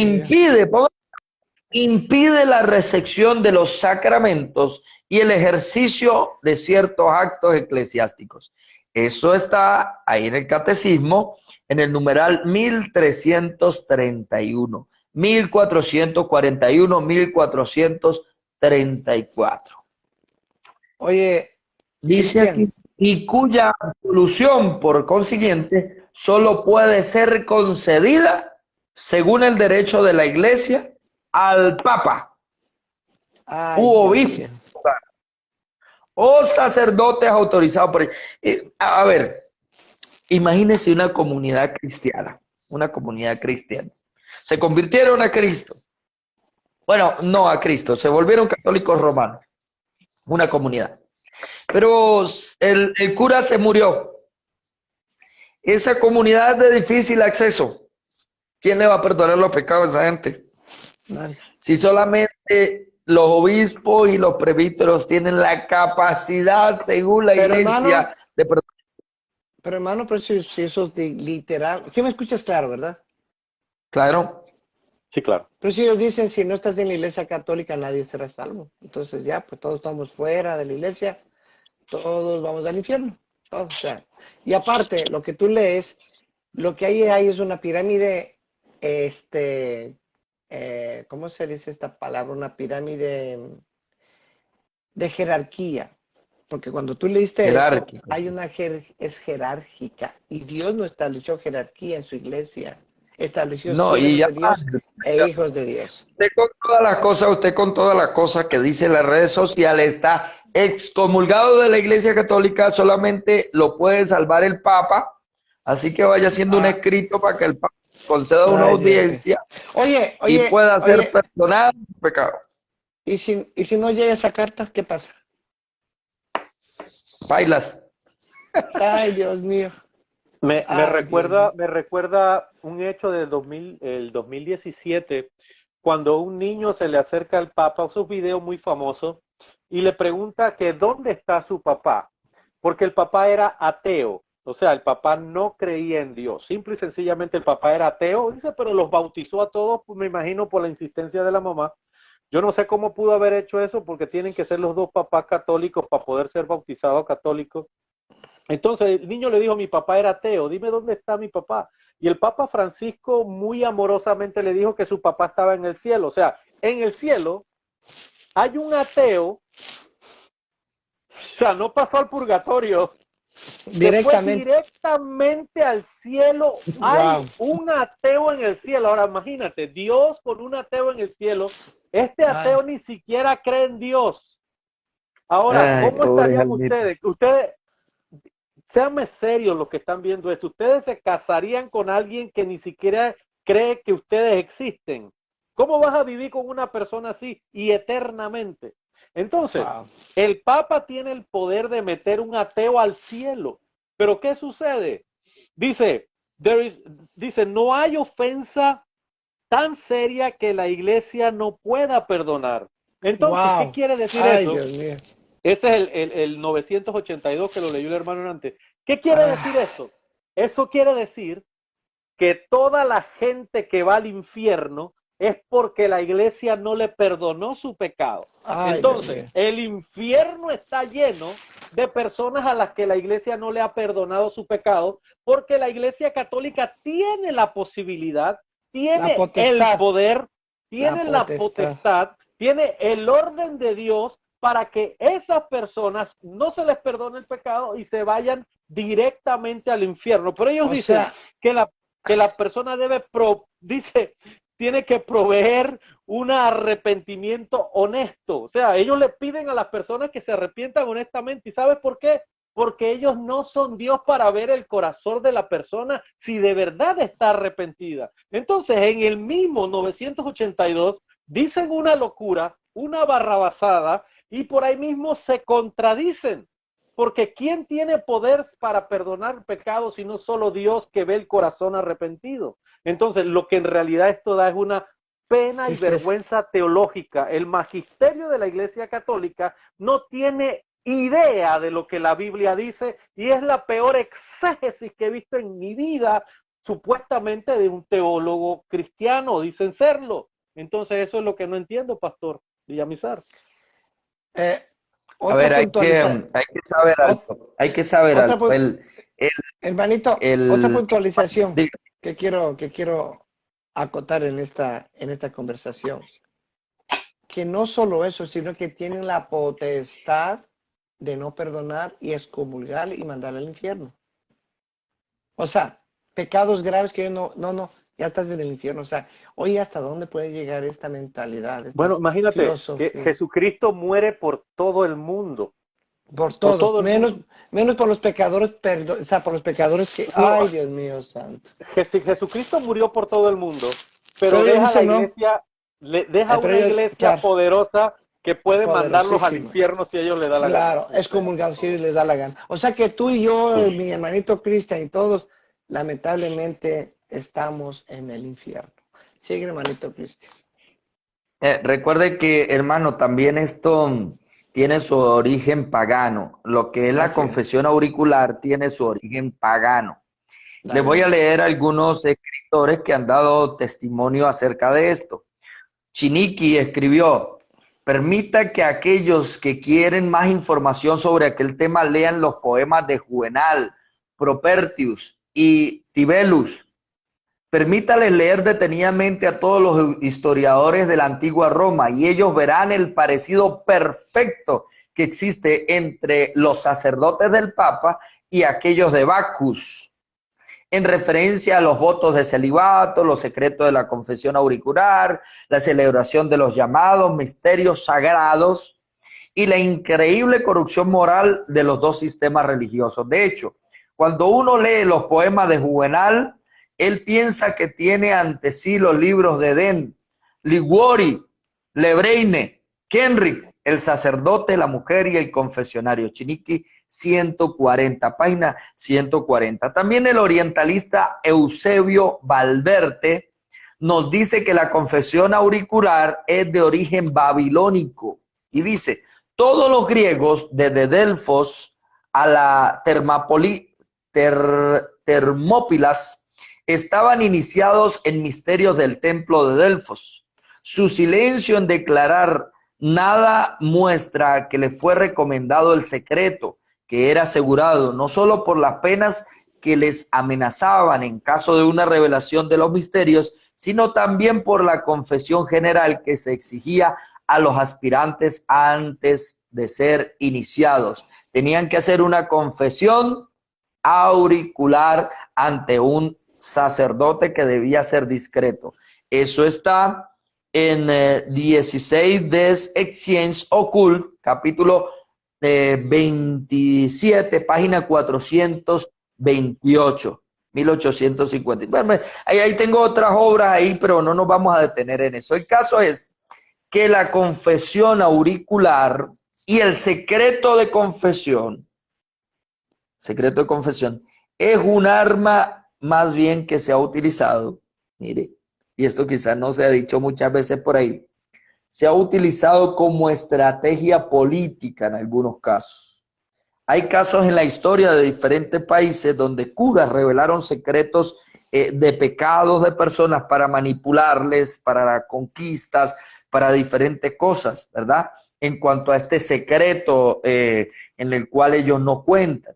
impide la recepción de los sacramentos y el ejercicio de ciertos actos eclesiásticos. Eso está ahí en el catecismo, en el numeral 1331, 1441, 1434. Oye, Dice aquí, Cristian. y cuya absolución, por consiguiente, solo puede ser concedida, según el derecho de la Iglesia, al Papa, Ay, u Dios obispo, mío. o sacerdotes autorizados por él. A ver, imagínese una comunidad cristiana, Se convirtieron a Cristo. Bueno, no a Cristo, se volvieron católicos romanos, una comunidad. Pero el cura se murió. Esa comunidad es de difícil acceso. ¿Quién le va a perdonar los pecados a esa gente? Nadie. Si solamente los obispos y los presbíteros tienen la capacidad, según la Pero, iglesia, hermano, de perdonar. pero hermano, pero si eso es literal, ¿sí me escuchas claro, verdad? Claro. Sí, claro. Pero si ellos dicen, si no estás en la iglesia católica, nadie será salvo. Entonces ya, pues todos estamos fuera de la iglesia, todos vamos al infierno. Todos, o sea. Y aparte, lo que tú lees, lo que hay es una pirámide, ¿cómo se dice esta palabra? Una pirámide de jerarquía. Porque cuando tú leíste eso, Jerárquico. hay es jerárquica. Y Dios no estableció jerarquía en su iglesia. Estableció No, y siervos ya de Dios e hijos de Dios. usted con todas las cosas que dice en las redes sociales está excomulgado de la Iglesia Católica, solamente lo puede salvar el Papa, así que vaya haciendo un Ah, escrito para que el Papa conceda una ay, Dios mío. audiencia Oye, y oye, pueda ser oye, perdonado el pecado. ¿y si no llega esa carta, qué pasa? Bailas. Ay, Dios mío. Me Ay, Dios mío. recuerda un hecho del 2017, cuando un niño se le acerca al Papa, es un video muy famoso, y le pregunta que dónde está su papá, porque el papá era ateo, o sea, el papá no creía en Dios, simple y sencillamente el papá era ateo, dice, pero los bautizó a todos, pues, me imagino por la insistencia de la mamá. Yo no sé cómo pudo haber hecho eso, porque tienen que ser los dos papás católicos para poder ser bautizados católicos. Entonces el niño le dijo, mi papá era ateo, dime dónde está mi papá. Y el Papa Francisco muy amorosamente le dijo que su papá estaba en el cielo. O sea, en el cielo hay un ateo, o sea, no pasó al purgatorio, se fue Directamente. directamente al cielo. Hay Wow. un ateo en el cielo. Ahora imagínate, Dios con un ateo en el cielo. Este Ay, ateo ni siquiera cree en Dios. Ahora, Ay, ¿cómo pobre estarían Jaimito. ustedes? Seanme serios los que están viendo esto. ¿Ustedes se casarían con alguien que ni siquiera cree que ustedes existen? ¿Cómo vas a vivir con una persona así y eternamente? Entonces, wow. el Papa tiene el poder de meter un ateo al cielo. Pero ¿qué sucede? Dice, dice, no hay ofensa tan seria que la iglesia no pueda perdonar. Entonces, ¿qué Wow. quiere decir Ay, eso? Dios mío. Ese es el 982 que lo leyó el hermano antes. ¿Qué quiere decir Ah, eso? Eso quiere decir que toda la gente que va al infierno es porque la iglesia no le perdonó su pecado. ay, Dios mío. Entonces, el infierno está lleno de personas a las que la iglesia no le ha perdonado su pecado, porque la iglesia católica tiene la posibilidad, La tiene el potestad. poder, La tiene la potestad. potestad, tiene el orden de Dios para que esas personas no se les perdone el pecado y se vayan directamente al infierno. Pero ellos O dicen sea, que la persona tiene que proveer un arrepentimiento honesto. O sea, ellos le piden a las personas que se arrepientan honestamente. ¿Y sabes por qué? Porque ellos no son Dios para ver el corazón de la persona si de verdad está arrepentida. Entonces, en el mismo 982 dicen una locura, una barrabasada, y por ahí mismo se contradicen. Porque ¿quién tiene poder para perdonar pecados si no solo Dios que ve el corazón arrepentido? Entonces, lo que en realidad esto da es una pena y tristeza. vergüenza teológica. El magisterio de la Iglesia Católica no tiene idea de lo que la Biblia dice y es la peor exégesis que he visto en mi vida, supuestamente de un teólogo cristiano, dicen serlo. Entonces, eso es lo que no entiendo, Pastor Villamizar. Eh, A otra ver, puntualización. hay que saber algo. Hay que saber Otra, algo. El, hermanito, otra el, puntualización diga, que quiero acotar en esta conversación. Que no solo eso, sino que tienen la potestad de no perdonar y excomulgar y mandar al infierno. O sea, pecados graves que no, ya estás en el infierno. O sea, oye, ¿hasta dónde puede llegar esta mentalidad, esta Bueno, imagínate que filosofía? Jesucristo muere por todo el mundo, Por por todos, todo el mundo. menos por los pecadores, o sea, por los pecadores que, No, ay, Dios mío santo. Jesucristo murió por todo el mundo, pero Pero ellos deja la dicen no, iglesia, deja pero una ellos, iglesia claro, poderosa que puede mandarlos al Poderosísimo. infierno si ellos le da la Claro, gana. es comulgar si les da la gana. O sea que tú y yo, mi hermanito Cristian y todos, lamentablemente estamos en el infierno. Sigue, hermanito Cristian. Recuerde que, hermano, también esto tiene su origen pagano. Lo que es la Así es. confesión auricular tiene su origen pagano. Les Dale, voy a hermano. leer algunos escritores que han dado testimonio acerca de esto. Chiniqui escribió: permita que aquellos que quieren más información sobre aquel tema lean los poemas de Juvenal, Propertius y Tibelus. Permítales leer detenidamente a todos los historiadores de la antigua Roma y ellos verán el parecido perfecto que existe entre los sacerdotes del Papa y aquellos de Bacchus, en referencia a los votos de celibato, los secretos de la confesión auricular, la celebración de los llamados misterios sagrados y la increíble corrupción moral de los dos sistemas religiosos. De hecho, cuando uno lee los poemas de Juvenal, él piensa que tiene ante sí los libros de Den, Liguori, Lebreine, Kenrick, el sacerdote, la mujer y el confesionario. Chiniqui 140, página 140. También el orientalista Eusebio Valverde nos dice que la confesión auricular es de origen babilónico y dice: todos los griegos desde Delfos a la Termópilas estaban iniciados en misterios del templo de Delfos. Su silencio en declarar nada muestra que le fue recomendado el secreto, que era asegurado no solo por las penas que les amenazaban en caso de una revelación de los misterios, sino también por la confesión general que se exigía a los aspirantes antes de ser iniciados. Tenían que hacer una confesión auricular ante un sacerdote que debía ser discreto. Eso está en 16 des Exchange Occult, capítulo 27, página 428, 1850. Bueno, ahí tengo otras obras ahí, pero no nos vamos a detener en eso. El caso es que la confesión auricular y el secreto de confesión es un arma más bien que se ha utilizado, mire, y esto quizás no se ha dicho muchas veces por ahí, se ha utilizado como estrategia política en algunos casos. Hay casos en la historia de diferentes países donde curas revelaron secretos de pecados de personas para manipularles, para conquistas, para diferentes cosas, ¿verdad? En cuanto a este secreto en el cual ellos no cuentan.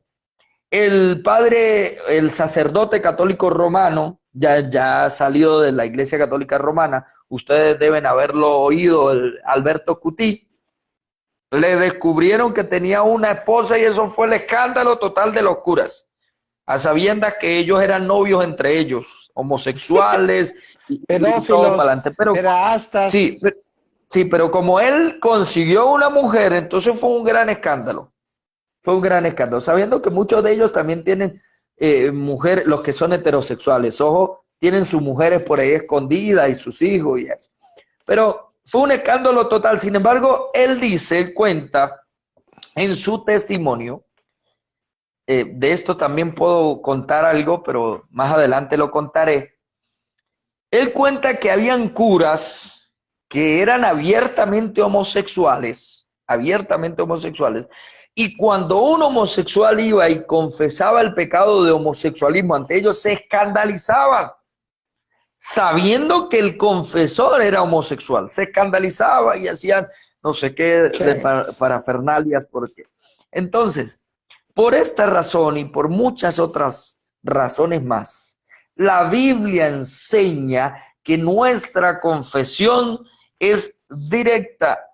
El sacerdote católico romano, ya salido de la Iglesia Católica Romana, ustedes deben haberlo oído, Alberto Cutí, le descubrieron que tenía una esposa y eso fue el escándalo total de los curas, a sabiendas que ellos eran novios entre ellos, homosexuales y todo para adelante. Pero pederastas. Sí, pero como él consiguió una mujer, entonces fue un gran escándalo. Fue un gran escándalo, sabiendo que muchos de ellos también tienen mujeres, los que son heterosexuales, ojo, tienen sus mujeres por ahí escondidas y sus hijos y eso. Pero fue un escándalo total. Sin embargo, él cuenta en su testimonio, de esto también puedo contar algo, pero más adelante lo contaré. Él cuenta que habían curas que eran abiertamente homosexuales, y cuando un homosexual iba y confesaba el pecado de homosexualismo ante ellos, se escandalizaban, sabiendo que el confesor era homosexual. Se escandalizaba y hacían no sé qué de parafernalias. Porque entonces, por esta razón y por muchas otras razones más, la Biblia enseña que nuestra confesión es directa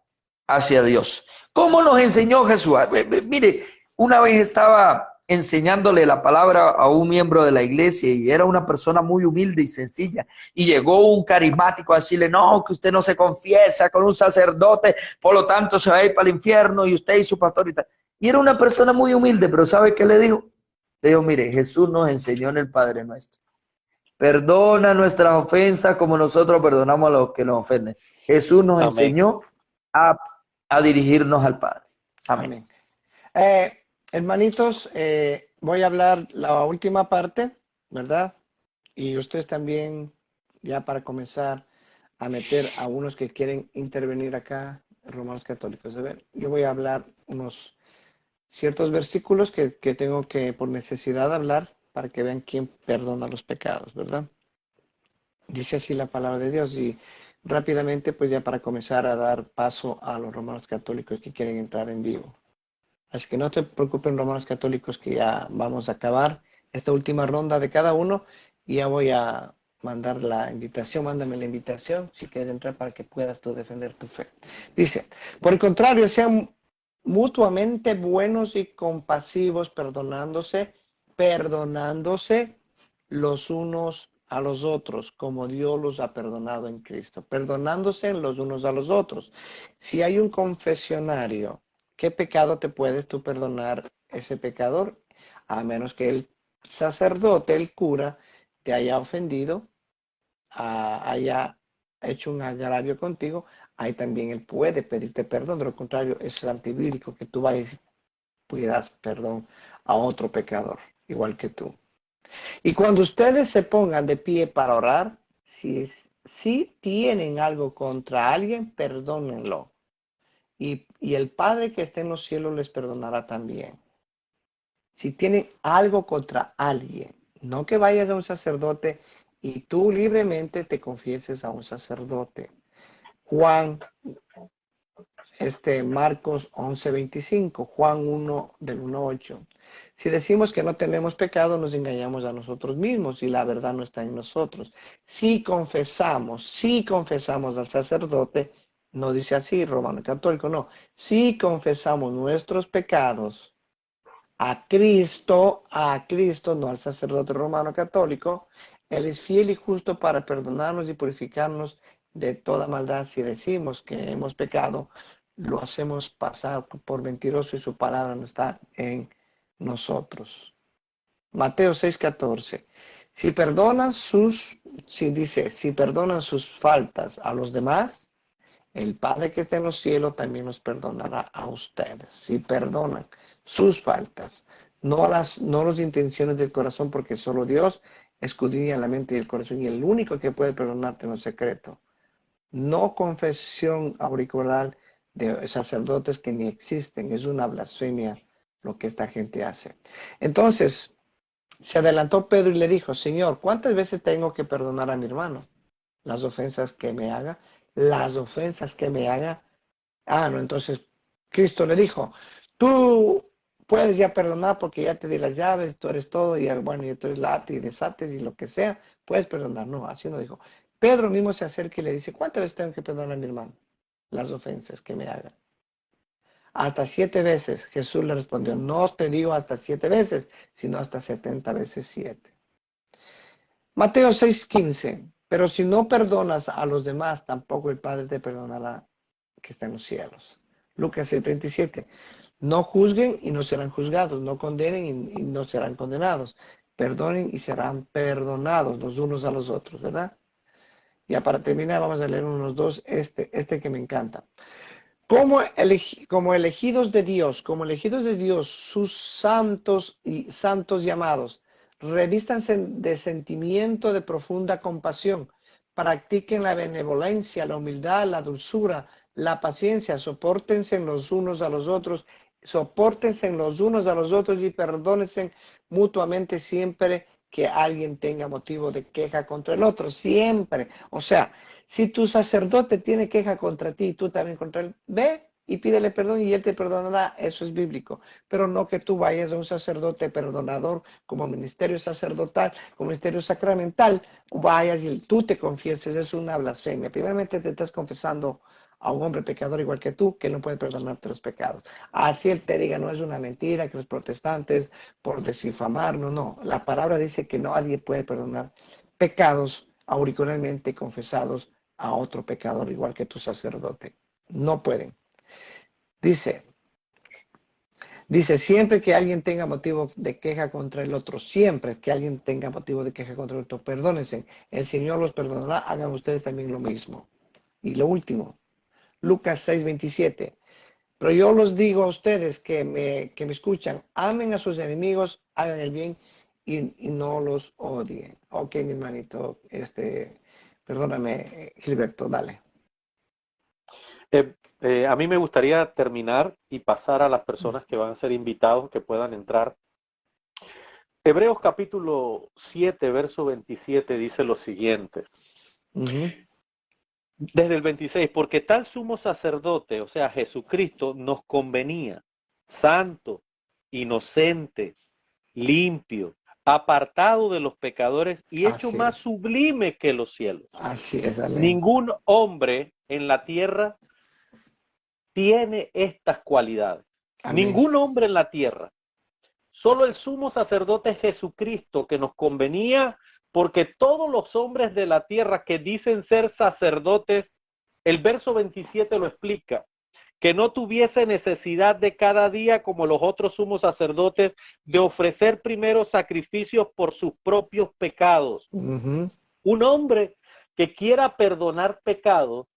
hacia Dios. ¿Cómo nos enseñó Jesús? Mire, una vez estaba enseñándole la palabra a un miembro de la iglesia y era una persona muy humilde y sencilla, y llegó un carismático a decirle: no, que usted no se confiesa con un sacerdote, por lo tanto se va a ir para el infierno, y usted y su pastor y tal. Y era una persona muy humilde, pero ¿sabe qué le dijo? Le dijo: mire, Jesús nos enseñó en el Padre Nuestro: perdona nuestras ofensas como nosotros perdonamos a los que nos ofenden. Jesús nos enseñó a a dirigirnos al Padre. Amén. Amén. Hermanitos, voy a hablar la última parte, ¿verdad? Y ustedes también, ya para comenzar a meter a unos que quieren intervenir acá, romanos católicos. A ver, yo voy a hablar unos ciertos versículos que tengo que, por necesidad, hablar para que vean quién perdona los pecados, ¿verdad? Dice así la palabra de Dios y rápidamente, pues ya para comenzar a dar paso a los romanos católicos que quieren entrar en vivo. Así que no te preocupen, romanos católicos, que ya vamos a acabar esta última ronda de cada uno y ya voy a mandar la invitación, mándame la invitación si quieres entrar para que puedas tú defender tu fe. Dice, por el contrario, sean mutuamente buenos y compasivos, perdonándose los unos a los otros, como Dios los ha perdonado en Cristo, perdonándose los unos a los otros. Si hay un confesionario, ¿qué pecado te puedes tú perdonar ese pecador? A menos que el sacerdote, el cura, te haya ofendido, haya hecho un agravio contigo, ahí también él puede pedirte perdón. De lo contrario, es antibíblico que tú vayas y pidas perdón a otro pecador, igual que tú. Y cuando ustedes se pongan de pie para orar, si tienen algo contra alguien, perdónenlo. Y el Padre que está en los cielos les perdonará también. Si tienen algo contra alguien, no que vayas a un sacerdote y tú libremente te confieses a un sacerdote. Marcos 11:25, Juan 1 del 1:8. Si decimos que no tenemos pecado, nos engañamos a nosotros mismos y la verdad no está en nosotros. Si confesamos al sacerdote, no dice así, romano católico, no. Si confesamos nuestros pecados a Cristo, no al sacerdote romano católico, Él es fiel y justo para perdonarnos y purificarnos de toda maldad. Si decimos que hemos pecado, lo hacemos pasar por mentiroso y su palabra no está en nosotros. Mateo 6:14. Si perdonan sus faltas a los demás, el Padre que está en los cielos también los perdonará a ustedes. Si perdonan sus faltas, no las intenciones del corazón, porque solo Dios escudriña la mente y el corazón, y el único que puede perdonarte en lo secreto. No confesión auricular de sacerdotes que ni existen, es una blasfemia lo que esta gente hace. Entonces, se adelantó Pedro y le dijo, Señor, ¿cuántas veces tengo que perdonar a mi hermano? Las ofensas que me haga. No, entonces Cristo le dijo, tú puedes ya perdonar porque ya te di las llaves, tú eres todo, y bueno, y tú eres late y desates y lo que sea, puedes perdonar. No, así no dijo. Pedro mismo se acerca y le dice, ¿cuántas veces tengo que perdonar a mi hermano? Las ofensas que me hagan. Hasta 7 veces. Jesús le respondió, no te digo hasta 7 veces, sino hasta 70 veces 7. Mateo 6:15. Pero si no perdonas a los demás, tampoco el Padre te perdonará que está en los cielos. Lucas 6:37. No juzguen y no serán juzgados. No condenen y no serán condenados. Perdonen y serán perdonados los unos a los otros, ¿verdad? Ya para terminar vamos a leer unos dos, este que me encanta. Como elegidos de Dios, sus santos llamados, revístanse de sentimiento de profunda compasión, practiquen la benevolencia, la humildad, la dulzura, la paciencia, soportense los unos a los otros y perdónense mutuamente siempre que alguien tenga motivo de queja contra el otro, siempre. O sea, si tu sacerdote tiene queja contra ti y tú también contra él, ve y pídele perdón y él te perdonará. Eso es bíblico. Pero no que tú vayas a un sacerdote perdonador como ministerio sacerdotal, como ministerio sacramental, vayas y tú te confieses. Es una blasfemia. Primeramente te estás confesando a un hombre pecador igual que tú, que no puede perdonarte los pecados. Así él te diga, no es una mentira, que los protestantes por desinfamar, no. La palabra dice que nadie puede perdonar pecados auricularmente confesados a otro pecador igual que tu sacerdote. No pueden. Dice, siempre que alguien tenga motivo de queja contra el otro, perdónense, el Señor los perdonará, hagan ustedes también lo mismo. Y lo último, Lucas 6:27, Pero yo los digo a ustedes que me escuchan, amen a sus enemigos, hagan el bien y no los odien. Ok, mi hermanito, perdóname, Gilberto, dale. A mí me gustaría terminar y pasar a las personas que van a ser invitados, que puedan entrar. Hebreos capítulo 7, verso 27 dice lo siguiente. Desde el 26, porque tal sumo sacerdote, o sea, Jesucristo, nos convenía, santo, inocente, limpio, apartado de los pecadores y hecho Así más es. sublime que los cielos. Así es, amén. Ningún hombre en la tierra tiene estas cualidades. Amén. Ningún hombre en la tierra. Solo el sumo sacerdote Jesucristo, que nos convenía, porque todos los hombres de la tierra que dicen ser sacerdotes, el verso 27 lo explica, que no tuviese necesidad de cada día, como los otros sumos sacerdotes, de ofrecer primero sacrificios por sus propios pecados. Un hombre que quiera perdonar pecados,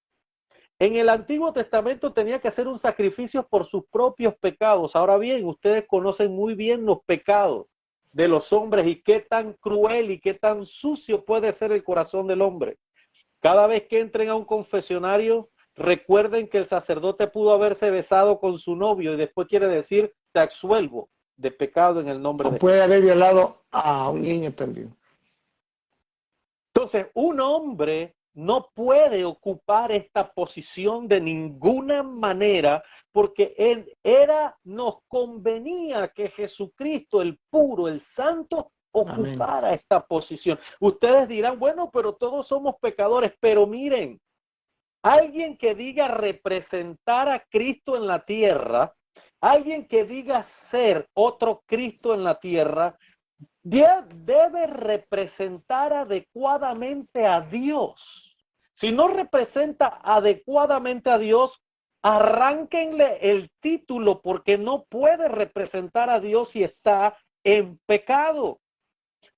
en el Antiguo Testamento tenía que hacer un sacrificio por sus propios pecados. Ahora bien, ustedes conocen muy bien los pecados de los hombres y qué tan cruel y qué tan sucio puede ser el corazón del hombre. Cada vez que entren a un confesionario, recuerden que el sacerdote pudo haberse besado con su novio y después quiere decir, te absuelvo de pecado en el nombre de Jesús. Puede haber violado a un niño también. Entonces, un hombre no puede ocupar esta posición de ninguna manera porque nos convenía que Jesucristo, el puro, el santo, ocupara Amén. esta posición. Ustedes dirán, bueno, pero todos somos pecadores, pero miren, alguien que diga representar a Cristo en la tierra, alguien que diga ser otro Cristo en la tierra, debe representar adecuadamente a Dios. Si no representa adecuadamente a Dios, arránquenle el título porque no puede representar a Dios si está en pecado.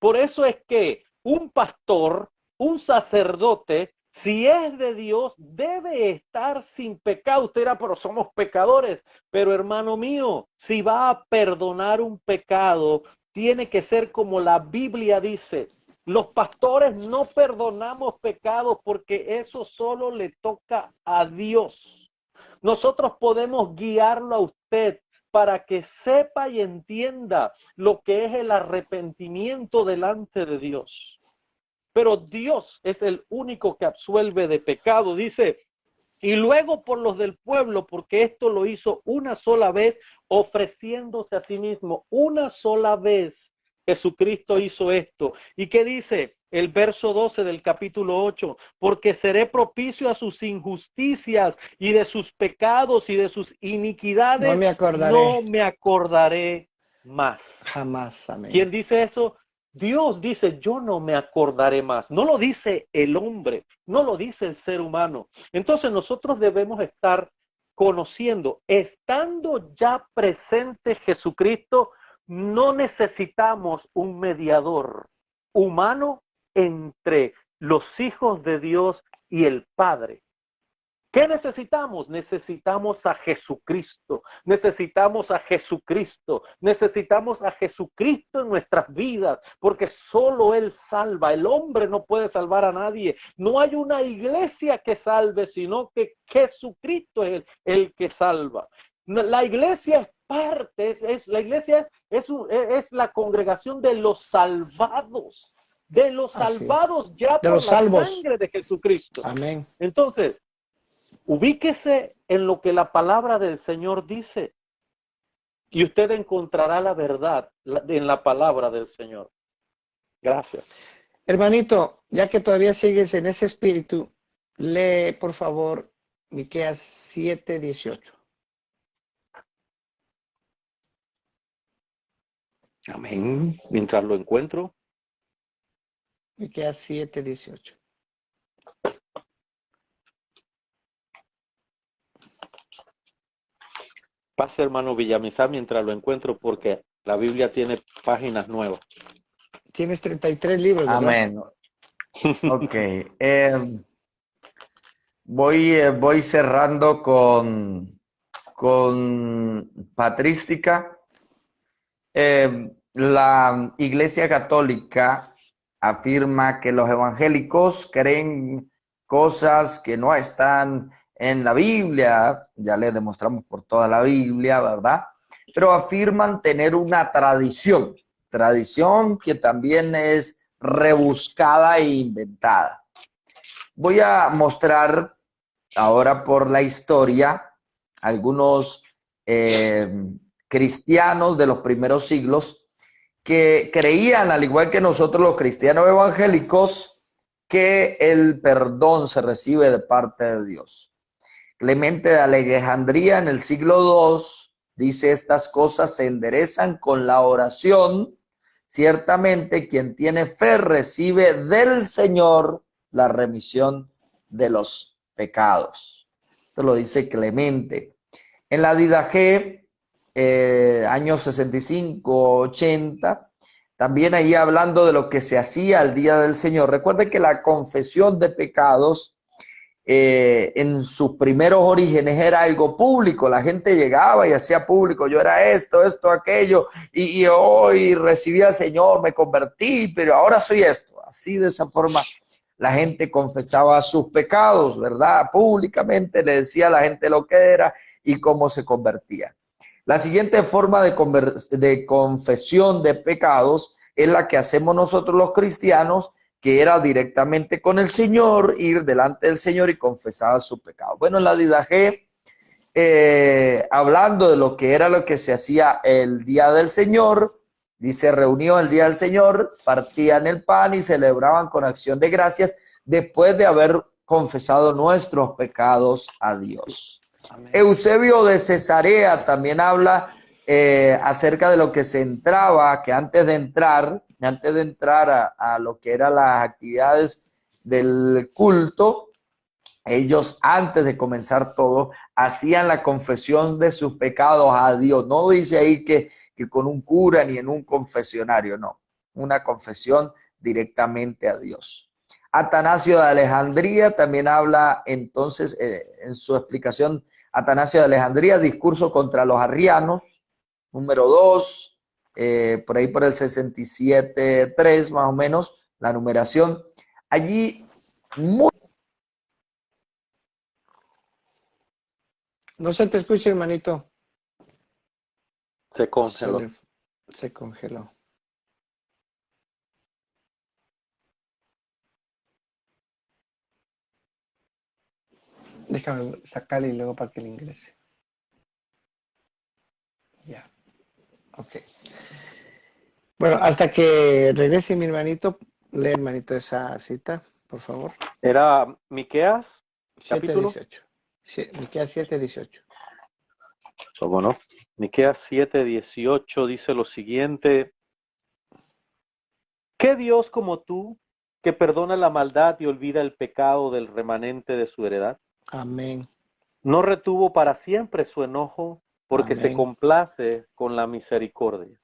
Por eso es que un pastor, un sacerdote, si es de Dios, debe estar sin pecado. Usted dirá, pero somos pecadores. Pero hermano mío, si va a perdonar un pecado, tiene que ser como la Biblia dice. Los pastores no perdonamos pecados porque eso solo le toca a Dios. Nosotros podemos guiarlo a usted para que sepa y entienda lo que es el arrepentimiento delante de Dios. Pero Dios es el único que absuelve de pecado. Dice, y luego por los del pueblo, porque esto lo hizo una sola vez, ofreciéndose a sí mismo. Una sola vez Jesucristo hizo esto. ¿Y qué dice? El verso 12 del capítulo 8, porque seré propicio a sus injusticias y de sus pecados y de sus iniquidades, no me acordaré más. Jamás, amén. ¿Quién dice eso? Dios dice, yo no me acordaré más. No lo dice el hombre, no lo dice el ser humano. Entonces nosotros debemos estar conociendo, estando ya presente Jesucristo, no necesitamos un mediador humano entre los hijos de Dios y el Padre. ¿Qué necesitamos? Necesitamos a Jesucristo, necesitamos a Jesucristo, necesitamos a Jesucristo en nuestras vidas, porque solo Él salva. El hombre no puede salvar a nadie. No hay una iglesia que salve, sino que Jesucristo es el que salva. La iglesia es parte, la iglesia es la congregación de los salvados. De los salvados ya por la sangre de Jesucristo. Amén. Entonces, ubíquese en lo que la palabra del Señor dice y usted encontrará la verdad en la palabra del Señor. Gracias. Hermanito, ya que todavía sigues en ese espíritu, lee por favor Miqueas 7:18. Amén. Mientras lo encuentro. Miqueas 7:18. Pase, hermano Villamizar, mientras lo encuentro, porque la Biblia tiene páginas nuevas. Tienes 33 libros, ¿verdad? Amén. Ok. Voy cerrando con con patrística. La Iglesia Católica afirma que los evangélicos creen cosas que no están en la Biblia, ya les demostramos por toda la Biblia, ¿verdad? Pero afirman tener una tradición que también es rebuscada e inventada. Voy a mostrar ahora por la historia algunos cristianos de los primeros siglos que creían, al igual que nosotros los cristianos evangélicos, que el perdón se recibe de parte de Dios. Clemente de Alejandría en el siglo II dice: estas cosas se enderezan con la oración. Ciertamente quien tiene fe recibe del Señor la remisión de los pecados. Esto lo dice Clemente. En la Didache, años 65, 80, también ahí hablando de lo que se hacía al día del Señor. Recuerden que la confesión de pecados en sus primeros orígenes era algo público. La gente llegaba y hacía público: yo era esto, aquello, y hoy recibí al Señor, me convertí, pero ahora soy esto. Así, de esa forma, la gente confesaba sus pecados, ¿verdad? Públicamente le decía a la gente lo que era y cómo se convertía. La siguiente forma de confesión de pecados es la que hacemos nosotros los cristianos, que era directamente con el Señor, ir delante del Señor y confesar su pecado. Bueno, en la Didache, hablando de lo que era lo que se hacía el día del Señor, dice: reunió el día del Señor, partían el pan y celebraban con acción de gracias después de haber confesado nuestros pecados a Dios. Amén. Eusebio de Cesarea también habla acerca de lo que se entraba, que antes de entrar a lo que eran las actividades del culto, ellos, antes de comenzar todo, hacían la confesión de sus pecados a Dios. No dice ahí que con un cura ni en un confesionario, no. Una confesión directamente a Dios. Atanasio de Alejandría también habla entonces, en su explicación, Atanasio de Alejandría, discurso contra los arrianos, número 2, por ahí por el 67.3 más o menos, la numeración. Allí muy... No se te escucha, hermanito. Se congeló. Se congeló. Déjame sacarle y luego para que le ingrese. Ya. Ok. Bueno, hasta que regrese mi hermanito, lee, hermanito, esa cita, por favor. Era Miqueas, capítulo 7:18. Sí, Miqueas 7:18. ¿Cómo no? Miqueas 7:18 dice lo siguiente: ¿qué Dios como tú, que perdona la maldad y olvida el pecado del remanente de su heredad? Amén. No retuvo para siempre su enojo, porque Amén. se complace con la misericordia.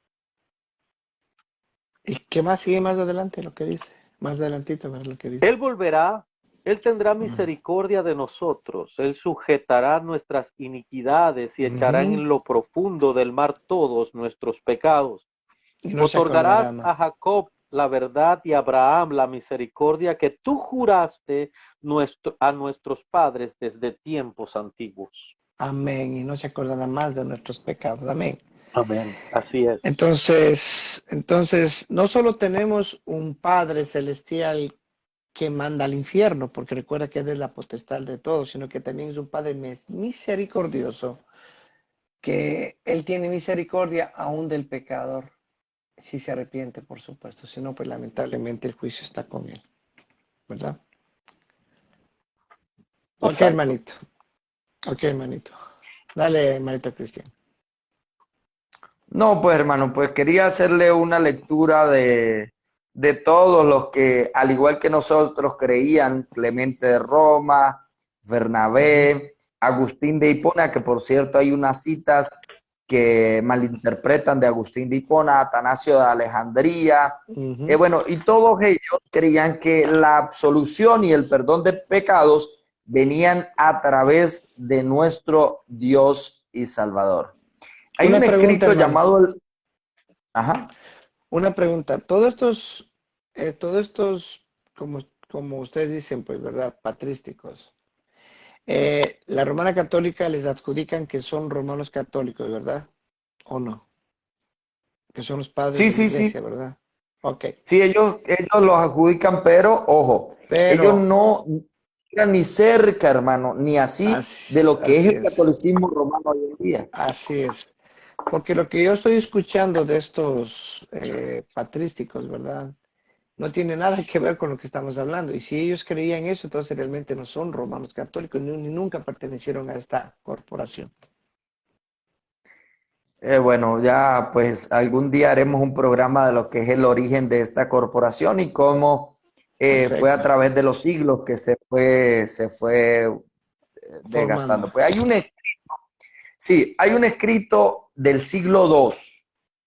¿Y qué más sigue más adelante lo que dice? Más adelantito, ver lo que dice. Él volverá, Él tendrá misericordia de nosotros, Él sujetará nuestras iniquidades y echará en lo profundo del mar todos nuestros pecados. Y no otorgarás a Jacob la verdad y a Abraham la misericordia que tú juraste a nuestros padres desde tiempos antiguos. Amén. Y no se acordará más de nuestros pecados. Amén. Amén. Así es. Entonces, no solo tenemos un Padre celestial que manda al infierno, porque recuerda que es de la potestad de todos, sino que también es un Padre misericordioso, que Él tiene misericordia aún del pecador, si se arrepiente, por supuesto. Si no, pues lamentablemente el juicio está con Él, ¿verdad? Ok, hermanito. Ok, hermanito. Dale, hermanito Cristian. No, pues hermano, pues quería hacerle una lectura de todos los que, al igual que nosotros, creían: Clemente de Roma, Bernabé, Agustín de Hipona, que por cierto hay unas citas que malinterpretan de Agustín de Hipona, Atanasio de Alejandría, bueno, y todos ellos creían que la absolución y el perdón de pecados venían a través de nuestro Dios y Salvador. Hay Una un pregunta, escrito hermano. llamado el... Ajá. Una pregunta. Todos estos, como ustedes dicen, pues, ¿verdad? Patrísticos. La Romana Católica les adjudican que son romanos católicos, ¿verdad? ¿O no? Que son los padres Sí, de la sí, sí. iglesia, ¿verdad? Ok. Sí, ellos los adjudican, pero ojo, ellos Pero, no eran ni cerca, hermano, ni así de lo que es así el es, catolicismo romano hoy en día. así es. Porque lo que yo estoy escuchando de estos patrísticos, ¿verdad? No tiene nada que ver con lo que estamos hablando. Y si ellos creían eso, entonces realmente no son romanos católicos, ni nunca pertenecieron a esta corporación. Bueno, ya pues algún día haremos un programa de lo que es el origen de esta corporación y cómo fue a Perfecto. través de los siglos que se fue Formando. desgastando. Pues hay un escrito del siglo II,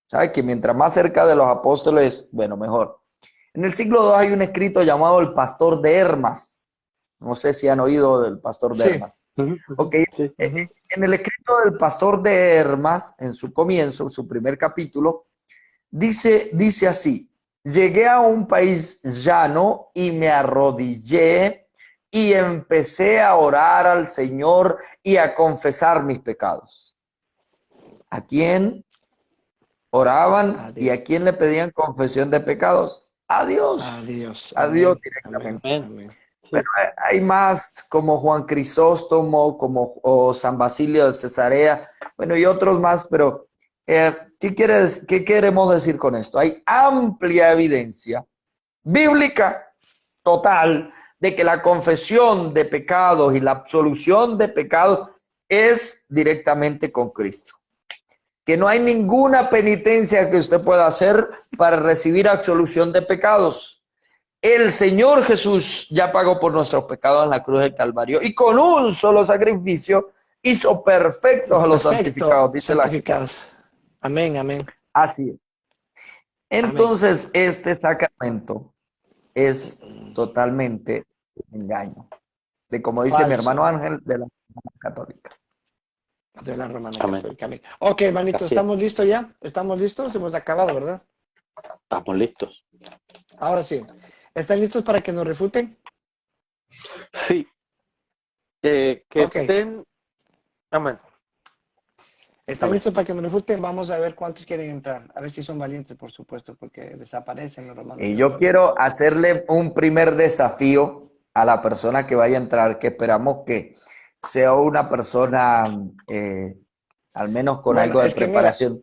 ¿sabes? Que mientras más cerca de los apóstoles, bueno, mejor. En el siglo II hay un escrito llamado El Pastor de Hermas. No sé si han oído del Pastor de Sí. Hermas. Ujú, ujú, Ok, sí. en el escrito del Pastor de Hermas, en su comienzo, en su primer capítulo, dice así: llegué a un país llano y me arrodillé y empecé a orar al Señor y a confesar mis pecados. ¿A quién oraban y Adiós. a quién le pedían confesión de pecados? Adiós. A Dios Amén. Amén. directamente. Amén. Amén. Pero Sí. hay más como Juan Crisóstomo, como o San Basilio de Cesarea, bueno, y otros más, pero ¿qué queremos decir con esto? Hay amplia evidencia bíblica total de que la confesión de pecados y la absolución de pecados es directamente con Cristo. Que no hay ninguna penitencia que usted pueda hacer para recibir absolución de pecados. El Señor Jesús ya pagó por nuestros pecados en la cruz del Calvario y con un solo sacrificio hizo perfectos a los Perfecto. santificados, dice la Escritura. Santificados. Amén. Amén. Así es. Amén. Entonces, este sacramento es totalmente un engaño, de como dice mi Falso. hermano Ángel, de la Iglesia Católica. De la Romana Amén. Católica. Amén. Ok, hermanito, Así es. ¿estamos listos ya? ¿Estamos listos? Hemos acabado, ¿verdad? Estamos listos. Ahora sí. ¿Están listos para que nos refuten? Sí. Que Ok. estén. Amén. ¿Están Amén. listos para que nos refuten? Vamos a ver cuántos quieren entrar. A ver si son valientes, por supuesto, porque desaparecen los romanos Y yo católicos. quiero hacerle un primer desafío a la persona que vaya a entrar, que esperamos que sea una persona al menos con Bueno, algo de preparación,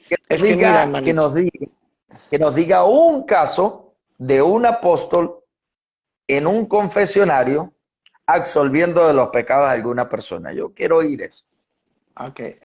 que nos es que mira, diga, que hermanito. nos diga, que nos diga un caso de un apóstol en un confesionario absolviendo de los pecados a alguna persona. Yo quiero oír eso. Ok.